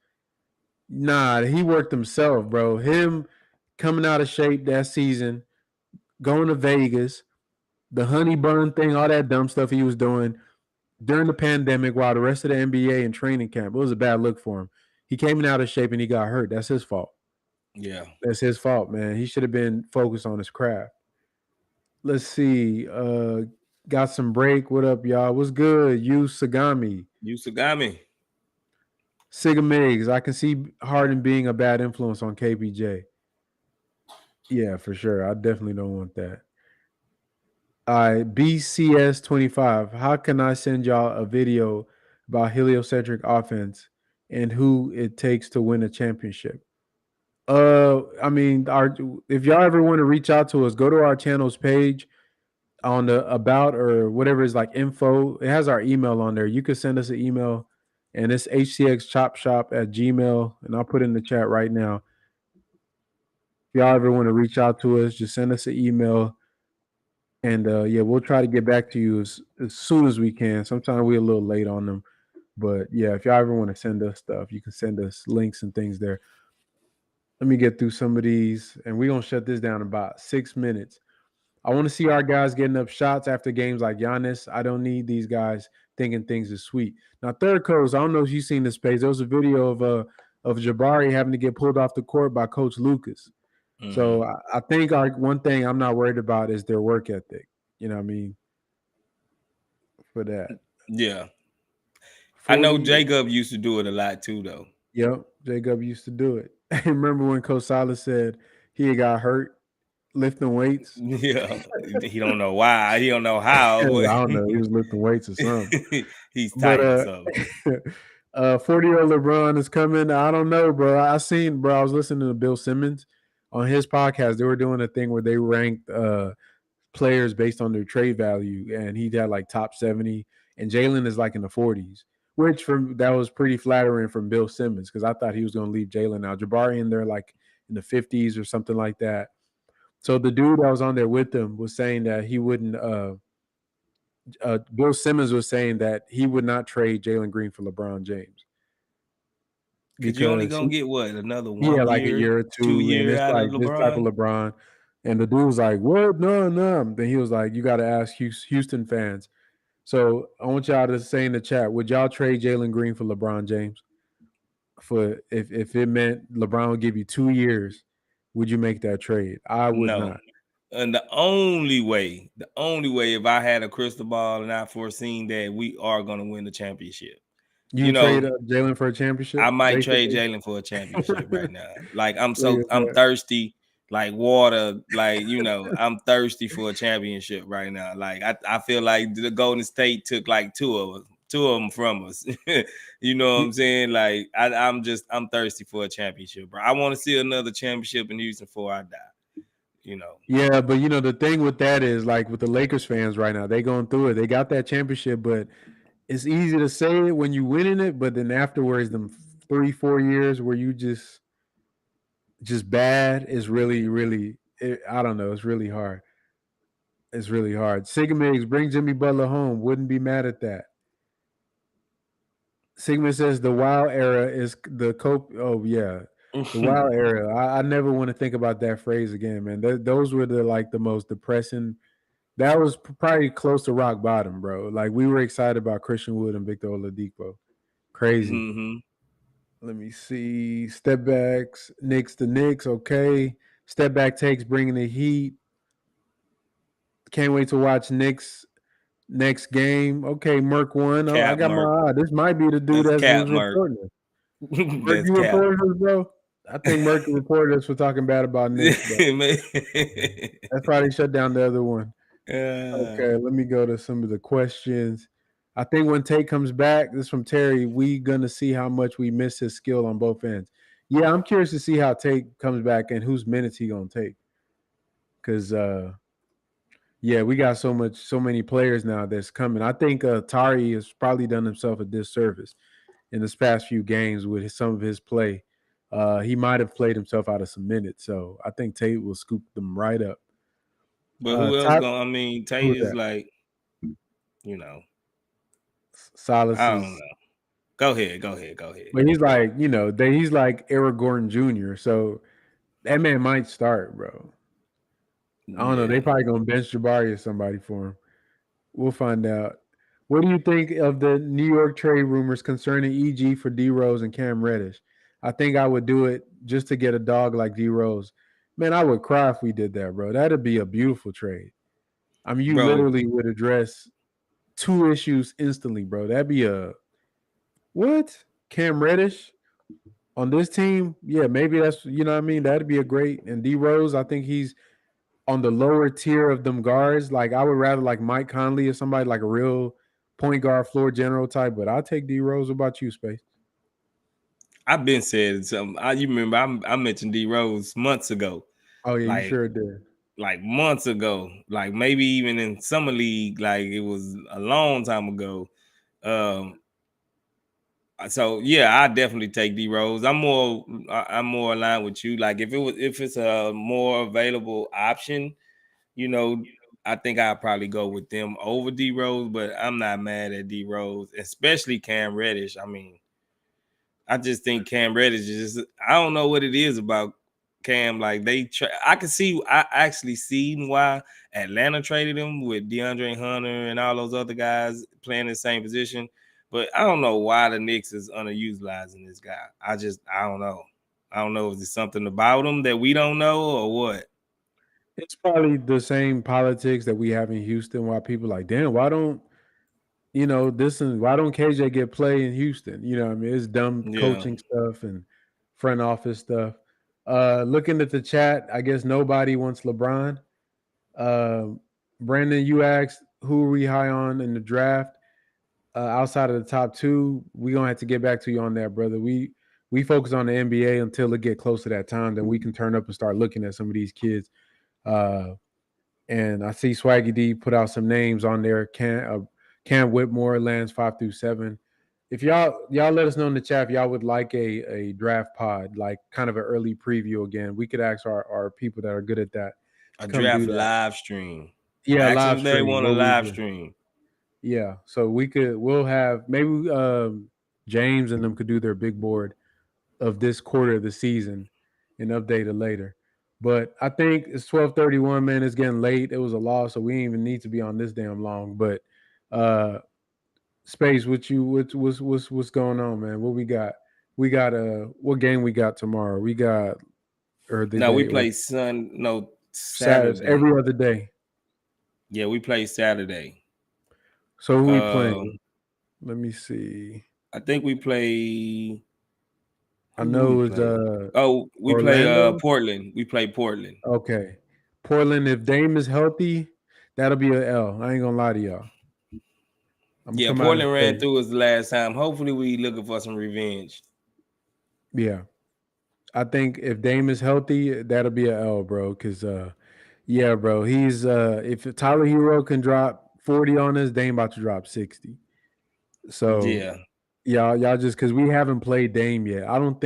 [SPEAKER 1] Nah, he worked himself, bro. Him coming out of shape that season, going to Vegas, the honey bun thing, all that dumb stuff he was doing during the pandemic while the rest of the NBA and training camp. It was a bad look for him. He came in out of shape and he got hurt. That's his fault.
[SPEAKER 2] Yeah.
[SPEAKER 1] That's his fault, man. He should have been focused on his craft. Let's see. Got some break. What up, y'all? What's good? You Sagami.
[SPEAKER 2] Usagami.
[SPEAKER 1] Sigamigs. I can see Harden being a bad influence on KPJ. Yeah, for sure. I definitely don't want that. All right, BCS25. How can I send y'all a video about heliocentric offense and who it takes to win a championship? I mean, if y'all ever want to reach out to us, go to our channel's page on the about or whatever is like info. It has our email on there. You could send us an email, and it's hcxchopshop@gmail, and I'll put it in the chat right now. If y'all ever want to reach out to us, just send us an email. And yeah, we'll try to get back to you as soon as we can. Sometimes we're a little late on them. But yeah, if y'all ever want to send us stuff, you can send us links and things there. Let me get through some of these, and we're gonna shut this down in about 6 minutes. I want to see our guys getting up shots after games like Giannis. I don't need these guys thinking things is sweet. Now, third coach, I don't know if you've seen this page. There was a video of Jabari having to get pulled off the court by Coach Lucas. So
[SPEAKER 2] Mm-hmm.
[SPEAKER 1] I think one thing I'm not worried about is their work ethic. You know what I mean? For that.
[SPEAKER 2] Yeah. I know
[SPEAKER 1] 40.
[SPEAKER 2] Jacob used to do it a lot too, though.
[SPEAKER 1] Yep, Jacob used to do it. I remember when Coach Silas said he had got hurt lifting weights.
[SPEAKER 2] Yeah, he don't know why. He don't know how.
[SPEAKER 1] I
[SPEAKER 2] But
[SPEAKER 1] don't know. He was lifting weights or something.
[SPEAKER 2] he's
[SPEAKER 1] But
[SPEAKER 2] tight or something.
[SPEAKER 1] 40-year-old LeBron is coming. I don't know, bro. I was listening to Bill Simmons on his podcast. They were doing a thing where they ranked players based on their trade value, and he had like top 70, and Jalen is like in the 40s, which that was pretty flattering from Bill Simmons because I thought he was going to leave Jalen out. Jabari in there like in the 50s or something like that. So the dude that was on there with them was saying that he wouldn't. Bill Simmons was saying that he would not trade Jalen Green for LeBron James
[SPEAKER 2] Because you only
[SPEAKER 1] because
[SPEAKER 2] gonna get what, another
[SPEAKER 1] yeah,
[SPEAKER 2] 1
[SPEAKER 1] like a
[SPEAKER 2] year,
[SPEAKER 1] year or
[SPEAKER 2] 2
[SPEAKER 1] two, and
[SPEAKER 2] year
[SPEAKER 1] it's
[SPEAKER 2] out of
[SPEAKER 1] like this type of
[SPEAKER 2] LeBron?
[SPEAKER 1] LeBron. And the dude was like, "What? No, no." Then he was like, "You got to ask Houston fans." So I want y'all to say in the chat, would y'all trade Jalen Green for LeBron James? For if it meant LeBron would give you 2 years, would you make that trade? I would
[SPEAKER 2] No.
[SPEAKER 1] not.
[SPEAKER 2] And the only way, if I had a crystal ball and I foreseen that we are gonna win the championship,
[SPEAKER 1] You
[SPEAKER 2] you
[SPEAKER 1] trade
[SPEAKER 2] know,
[SPEAKER 1] Jalen for a championship,
[SPEAKER 2] I might trade
[SPEAKER 1] basically.
[SPEAKER 2] Jalen for a championship right now. Like I'm
[SPEAKER 1] Look at
[SPEAKER 2] I'm
[SPEAKER 1] that.
[SPEAKER 2] thirsty, like water, like I'm thirsty for a championship right now. Like I feel like the Golden State took like two of them from us. You know what I'm saying? Like I'm thirsty for a championship, bro. I want to see another championship in Houston before I die.
[SPEAKER 1] Yeah, but the thing with that is like with the Lakers fans right now, they going through it. They got that championship, but it's easy to say it when you winning it, but then afterwards, them 3-4 years where you just bad is really, really. I don't know. It's really hard. It's really hard. Sigma bring Jimmy Butler home. Wouldn't be mad at that. Sigma says the wild era is the cope. Oh yeah, the wild era. I never want to think about that phrase again, man. Those were the most depressing. That was probably close to rock bottom, bro. Like we were excited about Christian Wood and Victor Oladipo. Crazy.
[SPEAKER 2] Mm-hmm.
[SPEAKER 1] Let me see. Step backs, Knicks to Knicks. Okay. Step back takes bringing the heat. Can't wait to watch Knicks next game. Okay, Merc won. Oh, I
[SPEAKER 2] Cap
[SPEAKER 1] got my
[SPEAKER 2] Merc.
[SPEAKER 1] eye. This might be the dude
[SPEAKER 2] That's
[SPEAKER 1] that
[SPEAKER 2] Cap
[SPEAKER 1] was
[SPEAKER 2] Merc.
[SPEAKER 1] reporting it. Merc,
[SPEAKER 2] That's
[SPEAKER 1] you
[SPEAKER 2] Cap.
[SPEAKER 1] reported this, bro? I think Merc reported us for talking bad about Knicks, but that's probably shut down the other one. Okay, let me go to some of the questions. I think when Tate comes back, this is from Terry, we gonna see how much we miss his skill on both ends. Yeah, I'm curious to see how Tate comes back and whose minutes he gonna take. Cause yeah, we got so many players now that's coming. I think Tari has probably done himself a disservice in this past few games with some of his play. He might have played himself out of some minutes, so I think Tate will scoop them right up.
[SPEAKER 2] But who else gonna? I mean, Tate is
[SPEAKER 1] that?
[SPEAKER 2] like,
[SPEAKER 1] Silas
[SPEAKER 2] I don't
[SPEAKER 1] is.
[SPEAKER 2] know. Go ahead.
[SPEAKER 1] But he's like, he's like Eric Gordon Jr. So that man might start, bro. I don't know. They probably gonna bench Jabari or somebody for him. We'll find out. What do you think of the New York trade rumors concerning EG for D Rose and Cam Reddish? I think I would do it just to get a dog like D Rose. Man, I would cry if we did that, bro. That'd be a beautiful trade. I mean, you literally would address two issues instantly, bro. That'd be what? Cam Reddish on this team? Yeah, maybe that's what I mean. That'd be a great. And D Rose, I think he's on the lower tier of them guards. Like I would rather like Mike Conley or somebody like a real point guard, floor general type. But I'll take D Rose. What about you, Space?
[SPEAKER 2] I've been said something. You remember I mentioned D Rose months ago.
[SPEAKER 1] Oh yeah, you sure did.
[SPEAKER 2] Like months ago, like maybe even in summer league, like it was a long time ago. So yeah, I definitely take D Rose. I'm more aligned with you. Like if it's a more available option, I think I'd probably go with them over D Rose. But I'm not mad at D Rose, especially Cam Reddish. I mean, I just think Cam Reddish is just, I don't know what it is about Cam. Like I actually see why Atlanta traded him with DeAndre Hunter and all those other guys playing the same position. But I don't know why the Knicks is underutilizing this guy. I don't know. I don't know if there's something about him that we don't know or what.
[SPEAKER 1] It's probably the same politics that we have in Houston. Why people like, damn, why don't this is why don't KJ get play in Houston? I mean, it's dumb
[SPEAKER 2] Yeah.
[SPEAKER 1] coaching stuff and front office stuff. Looking at the chat, I guess nobody wants LeBron. Uh, Brandon, you asked who are we high on in the draft? Outside of the top two, we're gonna have to get back to you on that, brother. We focus on the NBA until it get close to that time, then we can turn up and start looking at some of these kids. Uh, and I see Swaggy D put out some names on there. Cam Whitmore, lands 5 through 7. If y'all let us know in the chat if y'all would like a draft pod, like kind of an early preview again. We could ask our people that are good at that to
[SPEAKER 2] A
[SPEAKER 1] come do
[SPEAKER 2] draft
[SPEAKER 1] that.
[SPEAKER 2] live stream.
[SPEAKER 1] Yeah,
[SPEAKER 2] Ask them
[SPEAKER 1] live
[SPEAKER 2] if they
[SPEAKER 1] stream.
[SPEAKER 2] want a
[SPEAKER 1] What we
[SPEAKER 2] live
[SPEAKER 1] do.
[SPEAKER 2] stream.
[SPEAKER 1] Yeah, so we'll have maybe James and them could do their big board of this quarter of the season and update it later. But I think it's 12:31, man. It's getting late. It was a loss, so we didn't even need to be on this damn long. But uh Space, what's going on, man? What we got? We got what game we got tomorrow? We got or the
[SPEAKER 2] No, we
[SPEAKER 1] day or
[SPEAKER 2] play
[SPEAKER 1] Saturday
[SPEAKER 2] Saturday.
[SPEAKER 1] every other day.
[SPEAKER 2] Yeah, we play Saturday.
[SPEAKER 1] So who we playing? Let me see.
[SPEAKER 2] I think we play.
[SPEAKER 1] I
[SPEAKER 2] Who do we
[SPEAKER 1] know it's
[SPEAKER 2] play? Oh, we play
[SPEAKER 1] Orlando.
[SPEAKER 2] Portland. We play Portland.
[SPEAKER 1] Okay. Portland, if Dame is healthy, that'll be an L. I ain't gonna lie to y'all. I'm gonna
[SPEAKER 2] Yeah,
[SPEAKER 1] come out and
[SPEAKER 2] Portland ran
[SPEAKER 1] say,
[SPEAKER 2] through us the last time. Hopefully, we looking for some revenge.
[SPEAKER 1] yeah. I think if Dame is healthy, that'll be an L, bro. Cause yeah, bro. He's if Tyler Hero can drop 40 on us, Dame about to drop 60. So
[SPEAKER 2] Yeah,
[SPEAKER 1] y'all just cause we haven't played Dame yet. I don't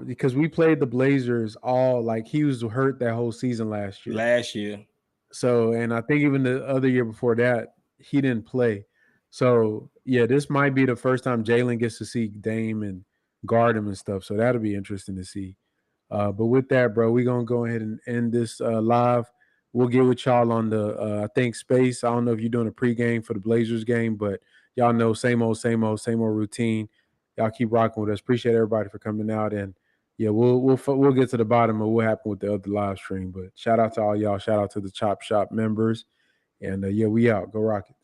[SPEAKER 1] because we played the Blazers all like he was hurt that whole season last year.
[SPEAKER 2] last year.
[SPEAKER 1] So, and I think even the other year before that, he didn't play. So, yeah, this might be the first time Jalen gets to see Dame and guard him and stuff. So that'll be interesting to see. But with that, bro, we're gonna go ahead and end this live. We'll get with y'all on the I think space. I don't know if you're doing a pregame for the Blazers game, but y'all know same old routine. Y'all keep rocking with us. Appreciate everybody for coming out, and yeah, we'll get to the bottom of what happened with the other live stream. But shout out to all y'all. Shout out to the Chop Shop members, and yeah, we out. Go Rockets.